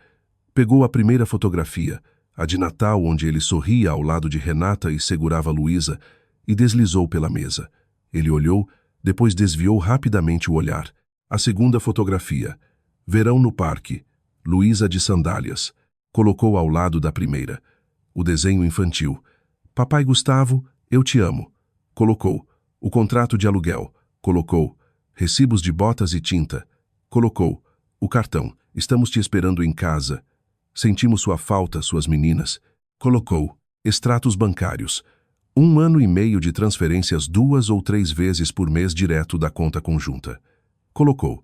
Pegou a primeira fotografia, a de Natal, onde ele sorria ao lado de Renata e segurava Luísa, e deslizou pela mesa. Ele olhou, Depois desviou rapidamente o olhar. A segunda fotografia. Verão no parque. Luísa de sandálias. Colocou ao lado da primeira. O desenho infantil. Papai Gustavo, eu te amo. Colocou. O contrato de aluguel. Colocou. Recibos de botas e tinta. Colocou. O cartão. Estamos te esperando em casa. Sentimos sua falta, suas meninas. Colocou. Extratos bancários. 1 ano e meio de transferências 2 ou 3 vezes por mês direto da conta conjunta. Colocou.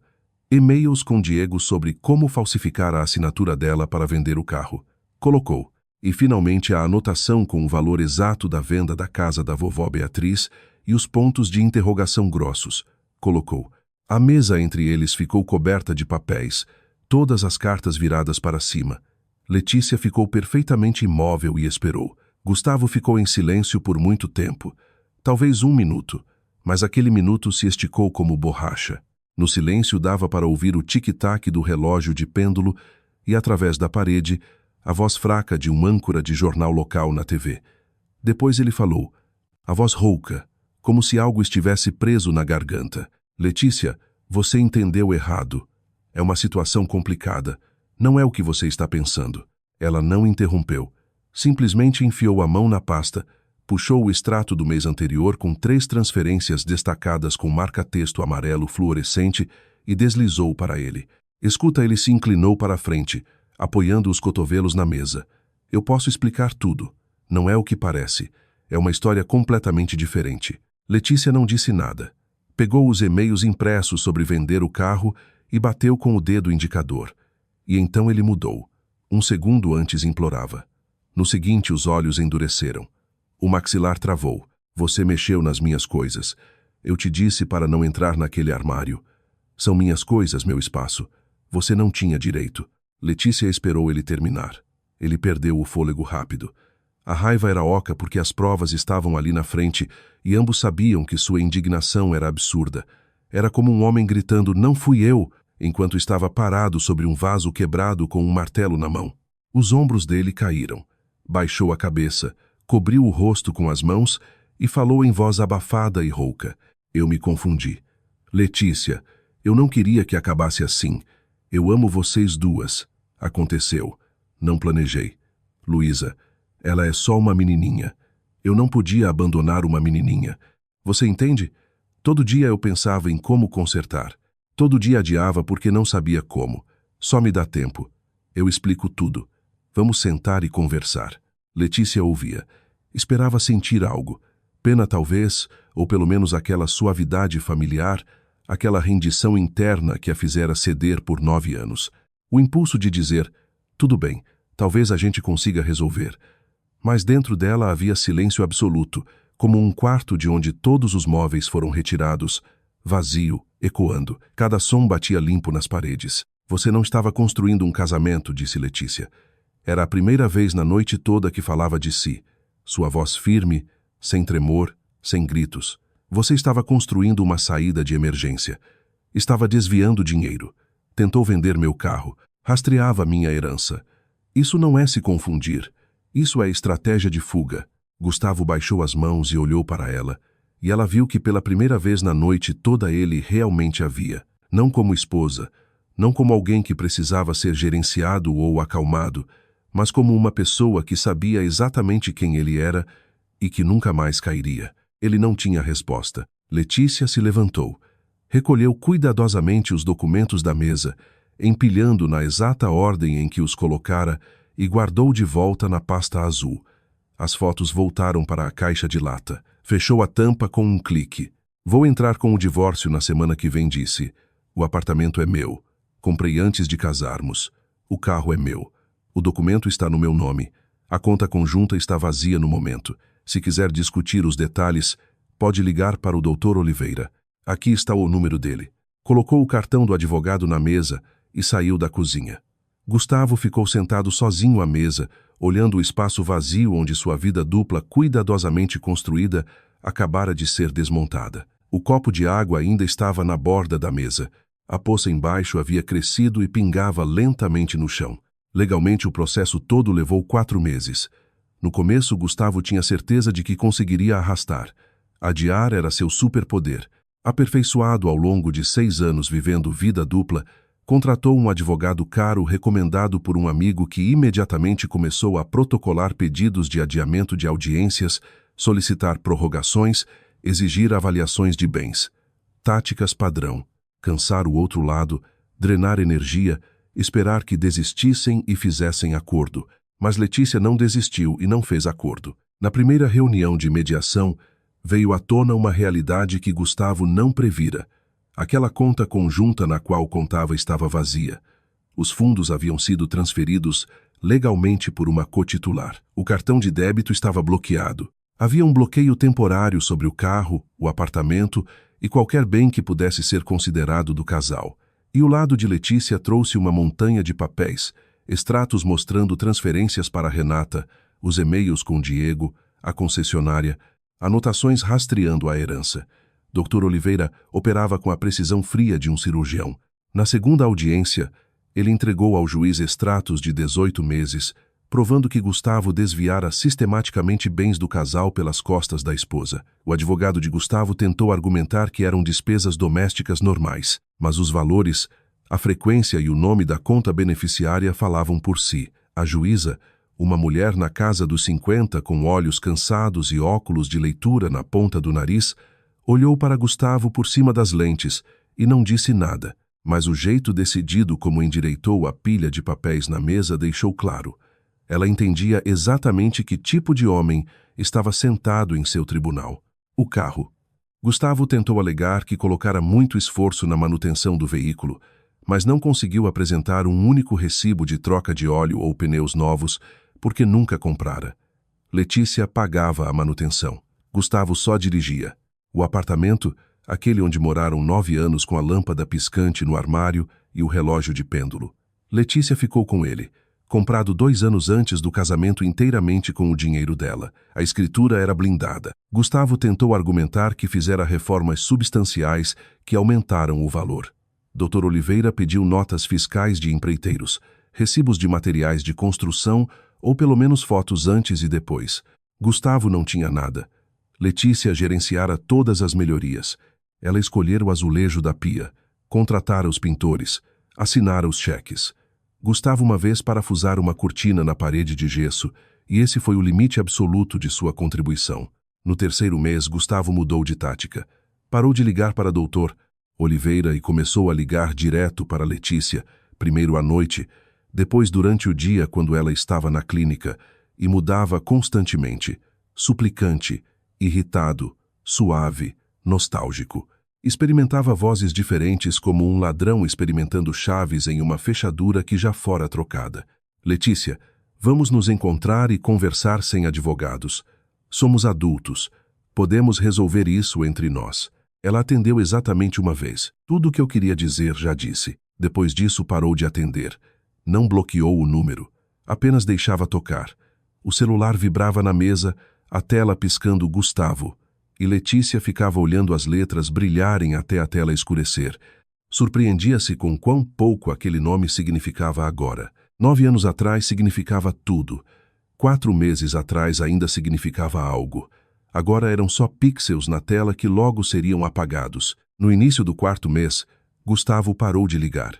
E-mails com Diego sobre como falsificar a assinatura dela para vender o carro. Colocou. E finalmente a anotação com o valor exato da venda da casa da vovó Beatriz e os pontos de interrogação grossos. Colocou. A mesa entre eles ficou coberta de papéis, todas as cartas viradas para cima. Letícia ficou perfeitamente imóvel e esperou. Gustavo ficou em silêncio por muito tempo, talvez 1 minuto, mas aquele minuto se esticou como borracha. No silêncio dava para ouvir o tic-tac do relógio de pêndulo e, através da parede, a voz fraca de um âncora de jornal local na TV. Depois ele falou, a voz rouca, como se algo estivesse preso na garganta. Letícia, você entendeu errado. É uma situação complicada. Não é o que você está pensando. Ela não interrompeu. Simplesmente enfiou a mão na pasta, puxou o extrato do mês anterior com 3 transferências destacadas com marca-texto amarelo fluorescente e deslizou para ele. Escuta, ele se inclinou para a frente, apoiando os cotovelos na mesa. Eu posso explicar tudo. Não é o que parece. É uma história completamente diferente. Letícia não disse nada. Pegou os e-mails impressos sobre vender o carro e bateu com o dedo indicador. E então ele mudou. 1 segundo antes implorava. No seguinte, os olhos endureceram. O maxilar travou. Você mexeu nas minhas coisas. Eu te disse para não entrar naquele armário. São minhas coisas, meu espaço. Você não tinha direito. Letícia esperou ele terminar. Ele perdeu o fôlego rápido. A raiva era oca porque as provas estavam ali na frente e ambos sabiam que sua indignação era absurda. Era como um homem gritando, não fui eu, enquanto estava parado sobre um vaso quebrado com um martelo na mão. Os ombros dele caíram. Baixou a cabeça, cobriu o rosto com as mãos e falou em voz abafada e rouca. Eu me confundi. Letícia, eu não queria que acabasse assim. Eu amo vocês duas. Aconteceu. Não planejei. Luísa, ela é só uma menininha. Eu não podia abandonar uma menininha. Você entende? Todo dia eu pensava em como consertar. Todo dia adiava porque não sabia como. Só me dá tempo. Eu explico tudo. Vamos sentar e conversar. Letícia ouvia. Esperava sentir algo. Pena talvez, ou pelo menos aquela suavidade familiar, aquela rendição interna que a fizera ceder por 9 anos. O impulso de dizer, tudo bem, talvez a gente consiga resolver. Mas dentro dela havia silêncio absoluto, como um quarto de onde todos os móveis foram retirados, vazio, ecoando. Cada som batia limpo nas paredes. Você não estava construindo um casamento, disse Letícia. Era a primeira vez na noite toda que falava de si. Sua voz firme, sem tremor, sem gritos. Você estava construindo uma saída de emergência. Estava desviando dinheiro. Tentou vender meu carro. Rastreava minha herança. Isso não é se confundir. Isso é estratégia de fuga. Gustavo baixou as mãos e olhou para ela. E ela viu que pela primeira vez na noite toda ele realmente a via. Não como esposa, não como alguém que precisava ser gerenciado ou acalmado, mas como uma pessoa que sabia exatamente quem ele era e que nunca mais cairia. Ele não tinha resposta. Letícia se levantou. Recolheu cuidadosamente os documentos da mesa, empilhando na exata ordem em que os colocara e guardou de volta na pasta azul. As fotos voltaram para a caixa de lata. Fechou a tampa com um clique. Vou entrar com o divórcio na semana que vem, disse. O apartamento é meu. Comprei antes de casarmos. O carro é meu. O documento está no meu nome. A conta conjunta está vazia no momento. Se quiser discutir os detalhes, pode ligar para o Dr. Oliveira. Aqui está o número dele. Colocou o cartão do advogado na mesa e saiu da cozinha. Gustavo ficou sentado sozinho à mesa, olhando o espaço vazio onde sua vida dupla, cuidadosamente construída, acabara de ser desmontada. O copo de água ainda estava na borda da mesa. A poça embaixo havia crescido e pingava lentamente no chão. Legalmente, o processo todo levou 4 meses. No começo, Gustavo tinha certeza de que conseguiria arrastar. Adiar era seu superpoder. Aperfeiçoado ao longo de 6 anos vivendo vida dupla, contratou um advogado caro recomendado por um amigo que imediatamente começou a protocolar pedidos de adiamento de audiências, solicitar prorrogações, exigir avaliações de bens. Táticas padrão: cansar o outro lado, drenar energia, esperar que desistissem e fizessem acordo. Mas Letícia não desistiu e não fez acordo. Na primeira reunião de mediação, veio à tona uma realidade que Gustavo não previra. Aquela conta conjunta na qual contava estava vazia. Os fundos haviam sido transferidos legalmente por uma cotitular. O cartão de débito estava bloqueado. Havia um bloqueio temporário sobre o carro, o apartamento e qualquer bem que pudesse ser considerado do casal. E o lado de Letícia trouxe uma montanha de papéis, extratos mostrando transferências para Renata, os e-mails com Diego, a concessionária, anotações rastreando a herança. Dr. Oliveira operava com a precisão fria de um cirurgião. Na segunda audiência, ele entregou ao juiz extratos de 18 meses, provando que Gustavo desviara sistematicamente bens do casal pelas costas da esposa. O advogado de Gustavo tentou argumentar que eram despesas domésticas normais, mas os valores, a frequência e o nome da conta beneficiária falavam por si. A juíza, uma mulher na casa dos 50 com olhos cansados e óculos de leitura na ponta do nariz, olhou para Gustavo por cima das lentes e não disse nada, mas o jeito decidido como endireitou a pilha de papéis na mesa deixou claro. Ela entendia exatamente que tipo de homem estava sentado em seu tribunal. O carro. Gustavo tentou alegar que colocara muito esforço na manutenção do veículo, mas não conseguiu apresentar um único recibo de troca de óleo ou pneus novos, porque nunca comprara. Letícia pagava a manutenção. Gustavo só dirigia. O apartamento, aquele onde moraram 9 anos com a lâmpada piscante no armário e o relógio de pêndulo. Letícia ficou com ele, comprado 2 anos antes do casamento inteiramente com o dinheiro dela. A escritura era blindada. Gustavo tentou argumentar que fizera reformas substanciais que aumentaram o valor. Dr. Oliveira pediu notas fiscais de empreiteiros, recibos de materiais de construção ou pelo menos fotos antes e depois. Gustavo não tinha nada. Letícia gerenciara todas as melhorias. Ela escolhera o azulejo da pia, contratara os pintores, assinara os cheques. Gustavo uma vez parafusara uma cortina na parede de gesso, e esse foi o limite absoluto de sua contribuição. No 3º mês, Gustavo mudou de tática. Parou de ligar para Dr. Oliveira e começou a ligar direto para Letícia, primeiro à noite, depois durante o dia quando ela estava na clínica, e mudava constantemente, suplicante, irritado, suave, nostálgico. Experimentava vozes diferentes como um ladrão experimentando chaves em uma fechadura que já fora trocada. Letícia, vamos nos encontrar e conversar sem advogados. Somos adultos. Podemos resolver isso entre nós. Ela atendeu exatamente uma vez. Tudo o que eu queria dizer já disse. Depois disso parou de atender. Não bloqueou o número. Apenas deixava tocar. O celular vibrava na mesa, a tela piscando Gustavo. E Letícia ficava olhando as letras brilharem até a tela escurecer. Surpreendia-se com quão pouco aquele nome significava agora. 9 anos atrás significava tudo. 4 meses atrás ainda significava algo. Agora eram só pixels na tela que logo seriam apagados. No início do 4º mês, Gustavo parou de ligar.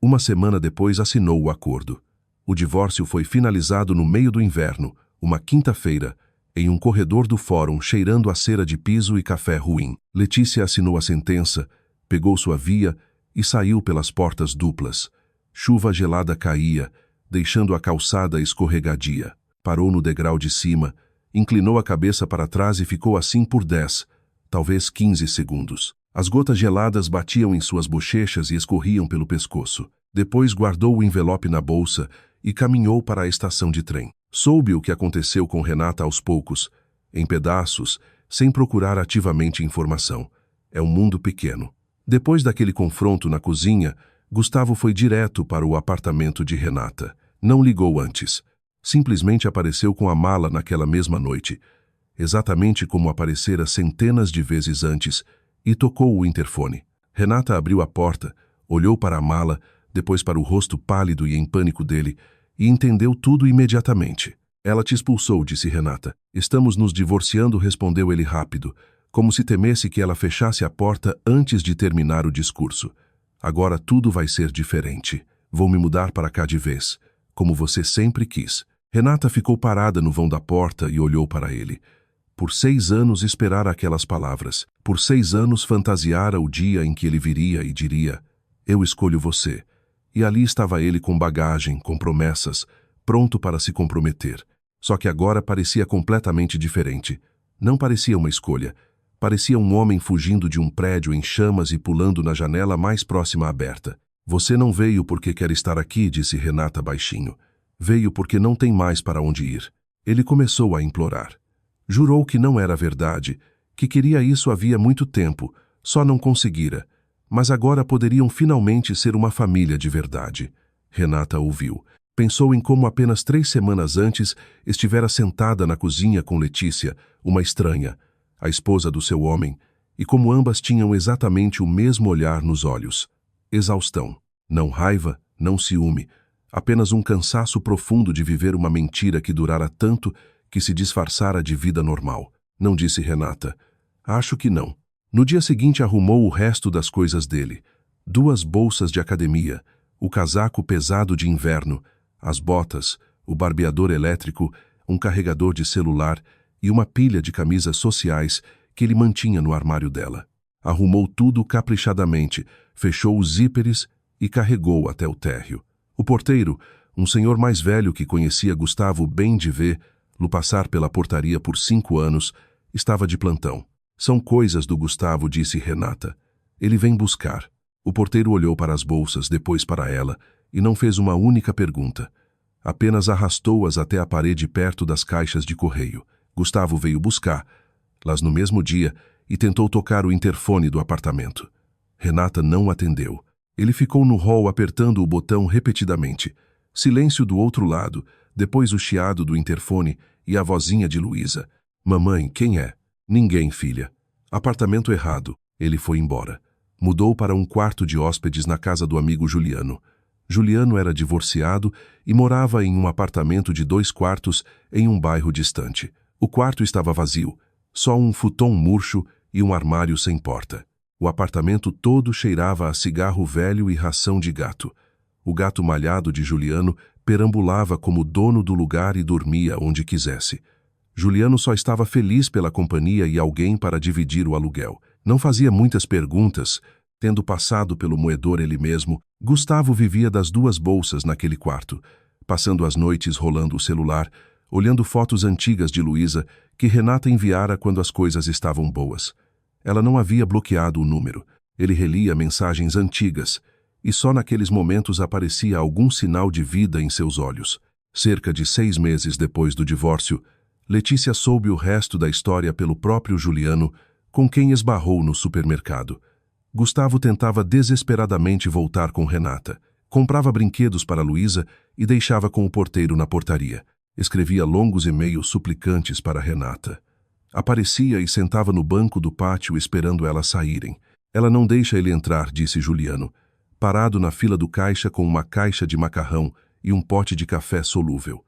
Uma semana depois assinou o acordo. O divórcio foi finalizado no meio do inverno, uma quinta-feira, em um corredor do fórum cheirando a cera de piso e café ruim. Letícia assinou a sentença, pegou sua via e saiu pelas portas duplas. Chuva gelada caía, deixando a calçada escorregadia. Parou no degrau de cima, inclinou a cabeça para trás e ficou assim por 10, talvez 15 segundos. As gotas geladas batiam em suas bochechas e escorriam pelo pescoço. Depois guardou o envelope na bolsa e caminhou para a estação de trem. Soube o que aconteceu com Renata aos poucos, em pedaços, sem procurar ativamente informação. É um mundo pequeno. Depois daquele confronto na cozinha, Gustavo foi direto para o apartamento de Renata. Não ligou antes. Simplesmente apareceu com a mala naquela mesma noite, exatamente como aparecera centenas de vezes antes, e tocou o interfone. Renata abriu a porta, olhou para a mala, depois para o rosto pálido e em pânico dele, e entendeu tudo imediatamente. Ela te expulsou, disse Renata. Estamos nos divorciando, respondeu ele rápido, como se temesse que ela fechasse a porta antes de terminar o discurso. Agora tudo vai ser diferente. Vou me mudar para cá de vez, como você sempre quis. Renata ficou parada no vão da porta e olhou para ele. Por 6 anos esperara aquelas palavras. Por 6 anos fantasiara o dia em que ele viria e diria: eu escolho você. E ali estava ele com bagagem, com promessas, pronto para se comprometer. Só que agora parecia completamente diferente. Não parecia uma escolha. Parecia um homem fugindo de um prédio em chamas e pulando na janela mais próxima aberta. Você não veio porque quer estar aqui, disse Renata baixinho. Veio porque não tem mais para onde ir. Ele começou a implorar. Jurou que não era verdade, que queria isso havia muito tempo, só não conseguira. Mas agora poderiam finalmente ser uma família de verdade. Renata ouviu. Pensou em como apenas 3 semanas antes estivera sentada na cozinha com Letícia, uma estranha, a esposa do seu homem, e como ambas tinham exatamente o mesmo olhar nos olhos. Exaustão. Não raiva, não ciúme. Apenas um cansaço profundo de viver uma mentira que durara tanto que se disfarçara de vida normal. Não disse Renata. Acho que não. No dia seguinte arrumou o resto das coisas dele. 2 bolsas de academia, o casaco pesado de inverno, as botas, o barbeador elétrico, um carregador de celular e uma pilha de camisas sociais que ele mantinha no armário dela. Arrumou tudo caprichadamente, fechou os zíperes e carregou até o térreo. O porteiro, um senhor mais velho que conhecia Gustavo bem de ver, lo passar pela portaria por 5 anos, estava de plantão. São coisas do Gustavo, disse Renata. Ele vem buscar. O porteiro olhou para as bolsas, depois para ela, e não fez uma única pergunta. Apenas arrastou-as até a parede perto das caixas de correio. Gustavo veio buscar-las no mesmo dia e tentou tocar o interfone do apartamento. Renata não atendeu. Ele ficou no hall apertando o botão repetidamente. Silêncio do outro lado, depois o chiado do interfone e a vozinha de Luísa. Mamãe, quem é? Ninguém, filha. Apartamento errado. Ele foi embora. Mudou para um quarto de hóspedes na casa do amigo Juliano. Juliano era divorciado e morava em um apartamento de 2 quartos em um bairro distante. O quarto estava vazio, só um futon murcho e um armário sem porta. O apartamento todo cheirava a cigarro velho e ração de gato. O gato malhado de Juliano perambulava como dono do lugar e dormia onde quisesse. Juliano só estava feliz pela companhia e alguém para dividir o aluguel. Não fazia muitas perguntas. Tendo passado pelo moedor ele mesmo, Gustavo vivia das 2 bolsas naquele quarto, passando as noites rolando o celular, olhando fotos antigas de Luísa que Renata enviara quando as coisas estavam boas. Ela não havia bloqueado o número. Ele relia mensagens antigas, e só naqueles momentos aparecia algum sinal de vida em seus olhos. Cerca de 6 meses depois do divórcio, Letícia soube o resto da história pelo próprio Juliano, com quem esbarrou no supermercado. Gustavo tentava desesperadamente voltar com Renata. Comprava brinquedos para Luísa e deixava com o porteiro na portaria. Escrevia longos e-mails suplicantes para Renata. Aparecia e sentava no banco do pátio esperando elas saírem. Ela não deixa ele entrar, disse Juliano, parado na fila do caixa com uma caixa de macarrão e um pote de café solúvel.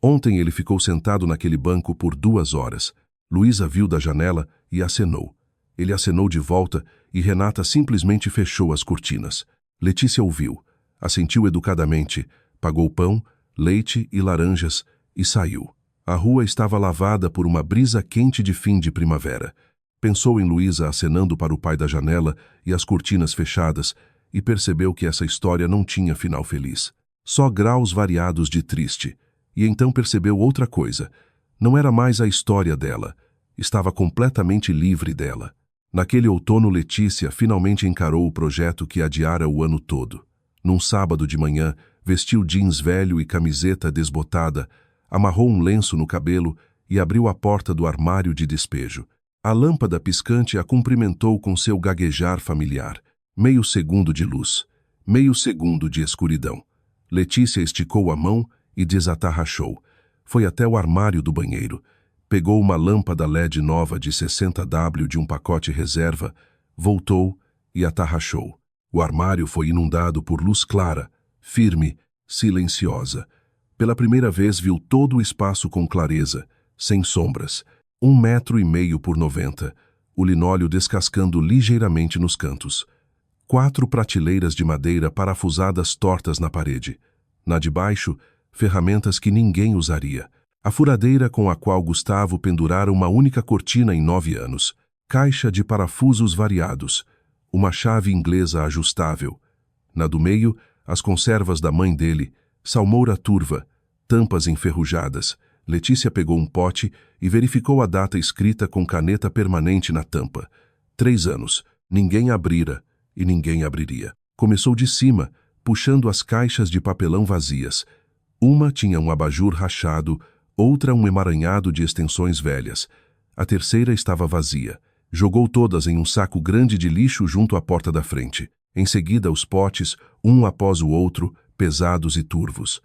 Ontem ele ficou sentado naquele banco por 2 horas. Luísa viu da janela e acenou. Ele acenou de volta e Renata simplesmente fechou as cortinas. Letícia ouviu, assentiu educadamente, pagou pão, leite e laranjas e saiu. A rua estava lavada por uma brisa quente de fim de primavera. Pensou em Luísa acenando para o pai da janela e as cortinas fechadas e percebeu que essa história não tinha final feliz. Só graus variados de triste. E então percebeu outra coisa. Não era mais a história dela. Estava completamente livre dela. Naquele outono, Letícia finalmente encarou o projeto que adiara o ano todo. Num sábado de manhã, vestiu jeans velho e camiseta desbotada, amarrou um lenço no cabelo e abriu a porta do armário de despejo. A lâmpada piscante a cumprimentou com seu gaguejar familiar. Meio segundo de luz, meio segundo de escuridão. Letícia esticou a mão e desatarrachou. Foi até o armário do banheiro. Pegou uma lâmpada LED nova de 60W de um pacote reserva, voltou e atarrachou. O armário foi inundado por luz clara, firme, silenciosa. Pela primeira vez viu todo o espaço com clareza, sem sombras. 1,5 m por 90. o linóleo descascando ligeiramente nos cantos. 4 prateleiras de madeira parafusadas tortas na parede. Na de baixo, ferramentas que ninguém usaria. A furadeira com a qual Gustavo pendurara uma única cortina em 9 anos. Caixa de parafusos variados. Uma chave inglesa ajustável. Na do meio, as conservas da mãe dele, salmoura turva, tampas enferrujadas. Letícia pegou um pote e verificou a data escrita com caneta permanente na tampa. 3 anos. Ninguém abrira e ninguém abriria. Começou de cima, puxando as caixas de papelão vazias. Uma tinha um abajur rachado, outra um emaranhado de extensões velhas. A terceira estava vazia. Jogou todas em um saco grande de lixo junto à porta da frente. Em seguida, os potes, um após o outro, pesados e turvos.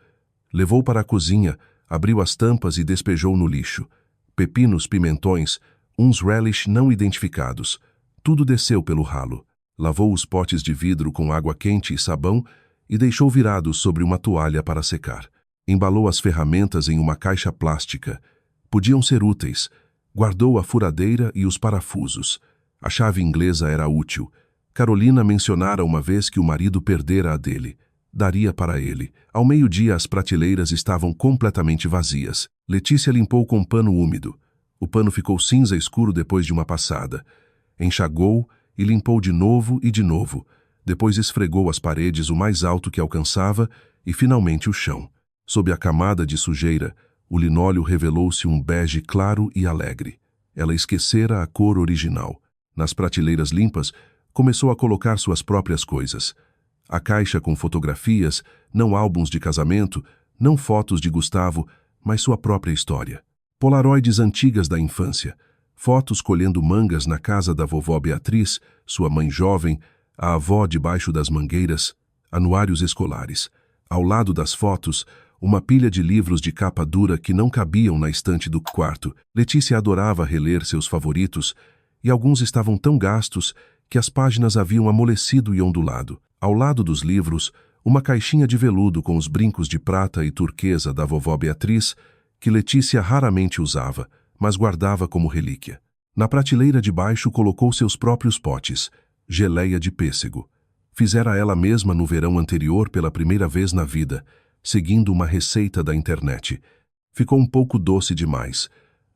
Levou para a cozinha, abriu as tampas e despejou no lixo. Pepinos, pimentões, uns relish não identificados. Tudo desceu pelo ralo. Lavou os potes de vidro com água quente e sabão e deixou virados sobre uma toalha para secar. Embalou as ferramentas em uma caixa plástica. Podiam ser úteis. Guardou a furadeira e os parafusos. A chave inglesa era útil. Carolina mencionara uma vez que o marido perdera a dele. Daria para ele. Ao meio-dia as prateleiras estavam completamente vazias. Letícia limpou com pano úmido. O pano ficou cinza escuro depois de uma passada. Enxagou e limpou de novo e de novo. Depois esfregou as paredes o mais alto que alcançava e finalmente o chão. Sob a camada de sujeira, o linóleo revelou-se um bege claro e alegre. Ela esquecera a cor original. Nas prateleiras limpas, começou a colocar suas próprias coisas. A caixa com fotografias, não álbuns de casamento, não fotos de Gustavo, mas sua própria história. Polaroides antigas da infância. Fotos colhendo mangas na casa da vovó Beatriz, sua mãe jovem, a avó debaixo das mangueiras, anuários escolares. Ao lado das fotos, uma pilha de livros de capa dura que não cabiam na estante do quarto. Letícia adorava reler seus favoritos, e alguns estavam tão gastos que as páginas haviam amolecido e ondulado. Ao lado dos livros, uma caixinha de veludo com os brincos de prata e turquesa da vovó Beatriz, que Letícia raramente usava, mas guardava como relíquia. Na prateleira de baixo colocou seus próprios potes, geleia de pêssego. Fizera ela mesma no verão anterior pela primeira vez na vida, seguindo uma receita da internet. Ficou um pouco doce demais,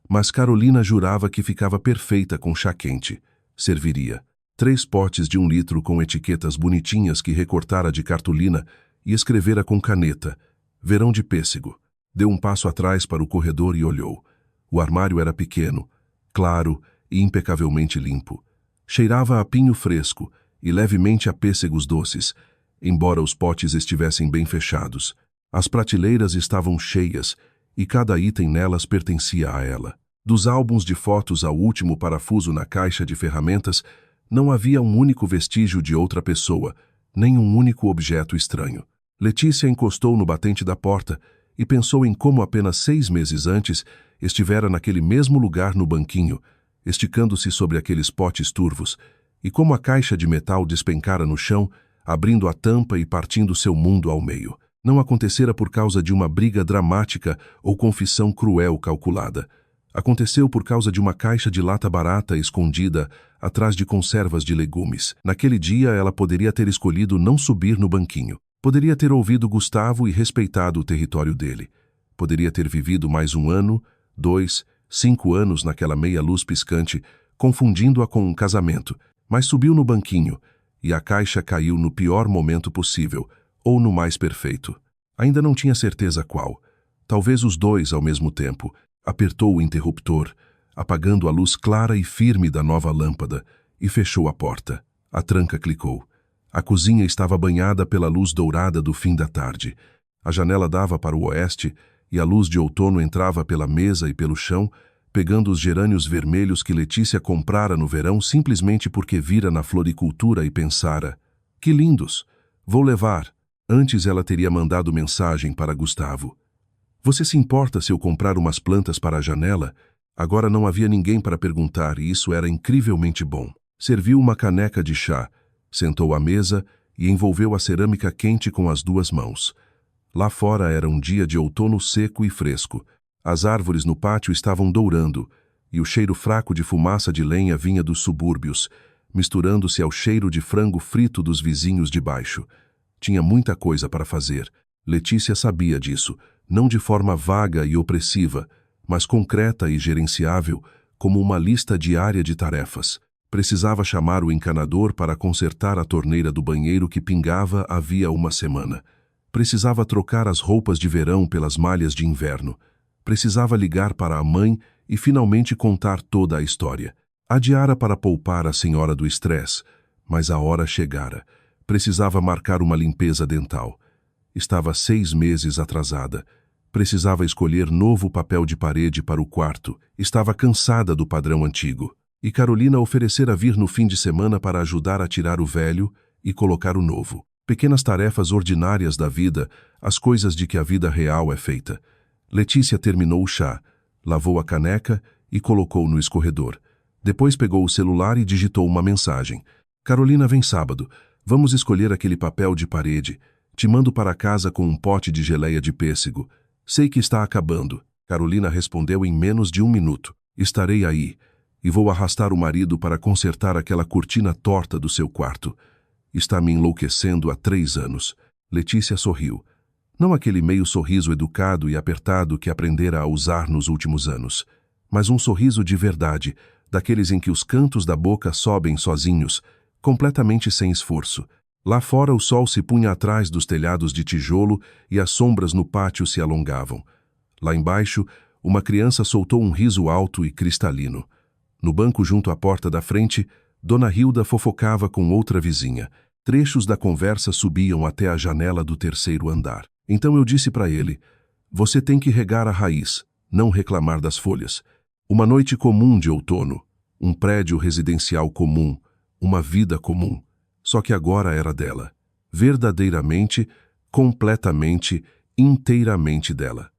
mas Carolina jurava que ficava perfeita com chá quente. Serviria 3 potes de 1 litro com etiquetas bonitinhas que recortara de cartolina e escrevera com caneta, verão de pêssego. Deu um passo atrás para o corredor e olhou. O armário era pequeno, claro e impecavelmente limpo. Cheirava a pinho fresco e levemente a pêssegos doces, embora os potes estivessem bem fechados. As prateleiras estavam cheias e cada item nelas pertencia a ela. Dos álbuns de fotos ao último parafuso na caixa de ferramentas, não havia um único vestígio de outra pessoa, nem um único objeto estranho. Letícia encostou no batente da porta e pensou em como apenas 6 meses antes estivera naquele mesmo lugar no banquinho, esticando-se sobre aqueles potes turvos, e como a caixa de metal despencara no chão, abrindo a tampa e partindo seu mundo ao meio. Não acontecera por causa de uma briga dramática ou confissão cruel calculada. Aconteceu por causa de uma caixa de lata barata escondida atrás de conservas de legumes. Naquele dia ela poderia ter escolhido não subir no banquinho. Poderia ter ouvido Gustavo e respeitado o território dele. Poderia ter vivido mais 1 ano, 2, 5 anos naquela meia-luz piscante, confundindo-a com um casamento, mas subiu no banquinho, e a caixa caiu no pior momento possível, ou no mais perfeito. Ainda não tinha certeza qual. Talvez os 2 ao mesmo tempo. Apertou o interruptor, apagando a luz clara e firme da nova lâmpada, e fechou a porta. A tranca clicou. A cozinha estava banhada pela luz dourada do fim da tarde. A janela dava para o oeste, e a luz de outono entrava pela mesa e pelo chão, pegando os gerânios vermelhos que Letícia comprara no verão simplesmente porque vira na floricultura e pensara: que lindos! Vou levar. Antes ela teria mandado mensagem para Gustavo. Você se importa se eu comprar umas plantas para a janela? Agora não havia ninguém para perguntar e isso era incrivelmente bom. Serviu uma caneca de chá, sentou à mesa e envolveu a cerâmica quente com as 2 mãos. Lá fora era um dia de outono seco e fresco. As árvores no pátio estavam dourando, e o cheiro fraco de fumaça de lenha vinha dos subúrbios, misturando-se ao cheiro de frango frito dos vizinhos de baixo. Tinha muita coisa para fazer. Letícia sabia disso, não de forma vaga e opressiva, mas concreta e gerenciável, como uma lista diária de tarefas. Precisava chamar o encanador para consertar a torneira do banheiro que pingava havia uma semana. Precisava trocar as roupas de verão pelas malhas de inverno. Precisava ligar para a mãe e finalmente contar toda a história. Adiara para poupar a senhora do estresse, mas a hora chegara. Precisava marcar uma limpeza dental. Estava 6 meses atrasada. Precisava escolher novo papel de parede para o quarto. Estava cansada do padrão antigo. E Carolina oferecera vir no fim de semana para ajudar a tirar o velho e colocar o novo. Pequenas tarefas ordinárias da vida, as coisas de que a vida real é feita. Letícia terminou o chá, lavou a caneca e colocou no escorredor. Depois pegou o celular e digitou uma mensagem. Carolina, vem sábado. Vamos escolher aquele papel de parede. Te mando para casa com um pote de geleia de pêssego. Sei que está acabando. Carolina respondeu em menos de 1 minuto. Estarei aí. E vou arrastar o marido para consertar aquela cortina torta do seu quarto. Está me enlouquecendo há 3 anos. Letícia sorriu. Não aquele meio sorriso educado e apertado que aprendera a usar nos últimos anos, mas um sorriso de verdade, daqueles em que os cantos da boca sobem sozinhos, completamente sem esforço. Lá fora o sol se punha atrás dos telhados de tijolo e as sombras no pátio se alongavam. Lá embaixo, uma criança soltou um riso alto e cristalino. No banco junto à porta da frente, Dona Hilda fofocava com outra vizinha. Trechos da conversa subiam até a janela do 3º andar. Então eu disse para ele, você tem que regar a raiz, não reclamar das folhas. Uma noite comum de outono, um prédio residencial comum, uma vida comum. Só que agora era dela. Verdadeiramente, completamente, inteiramente dela.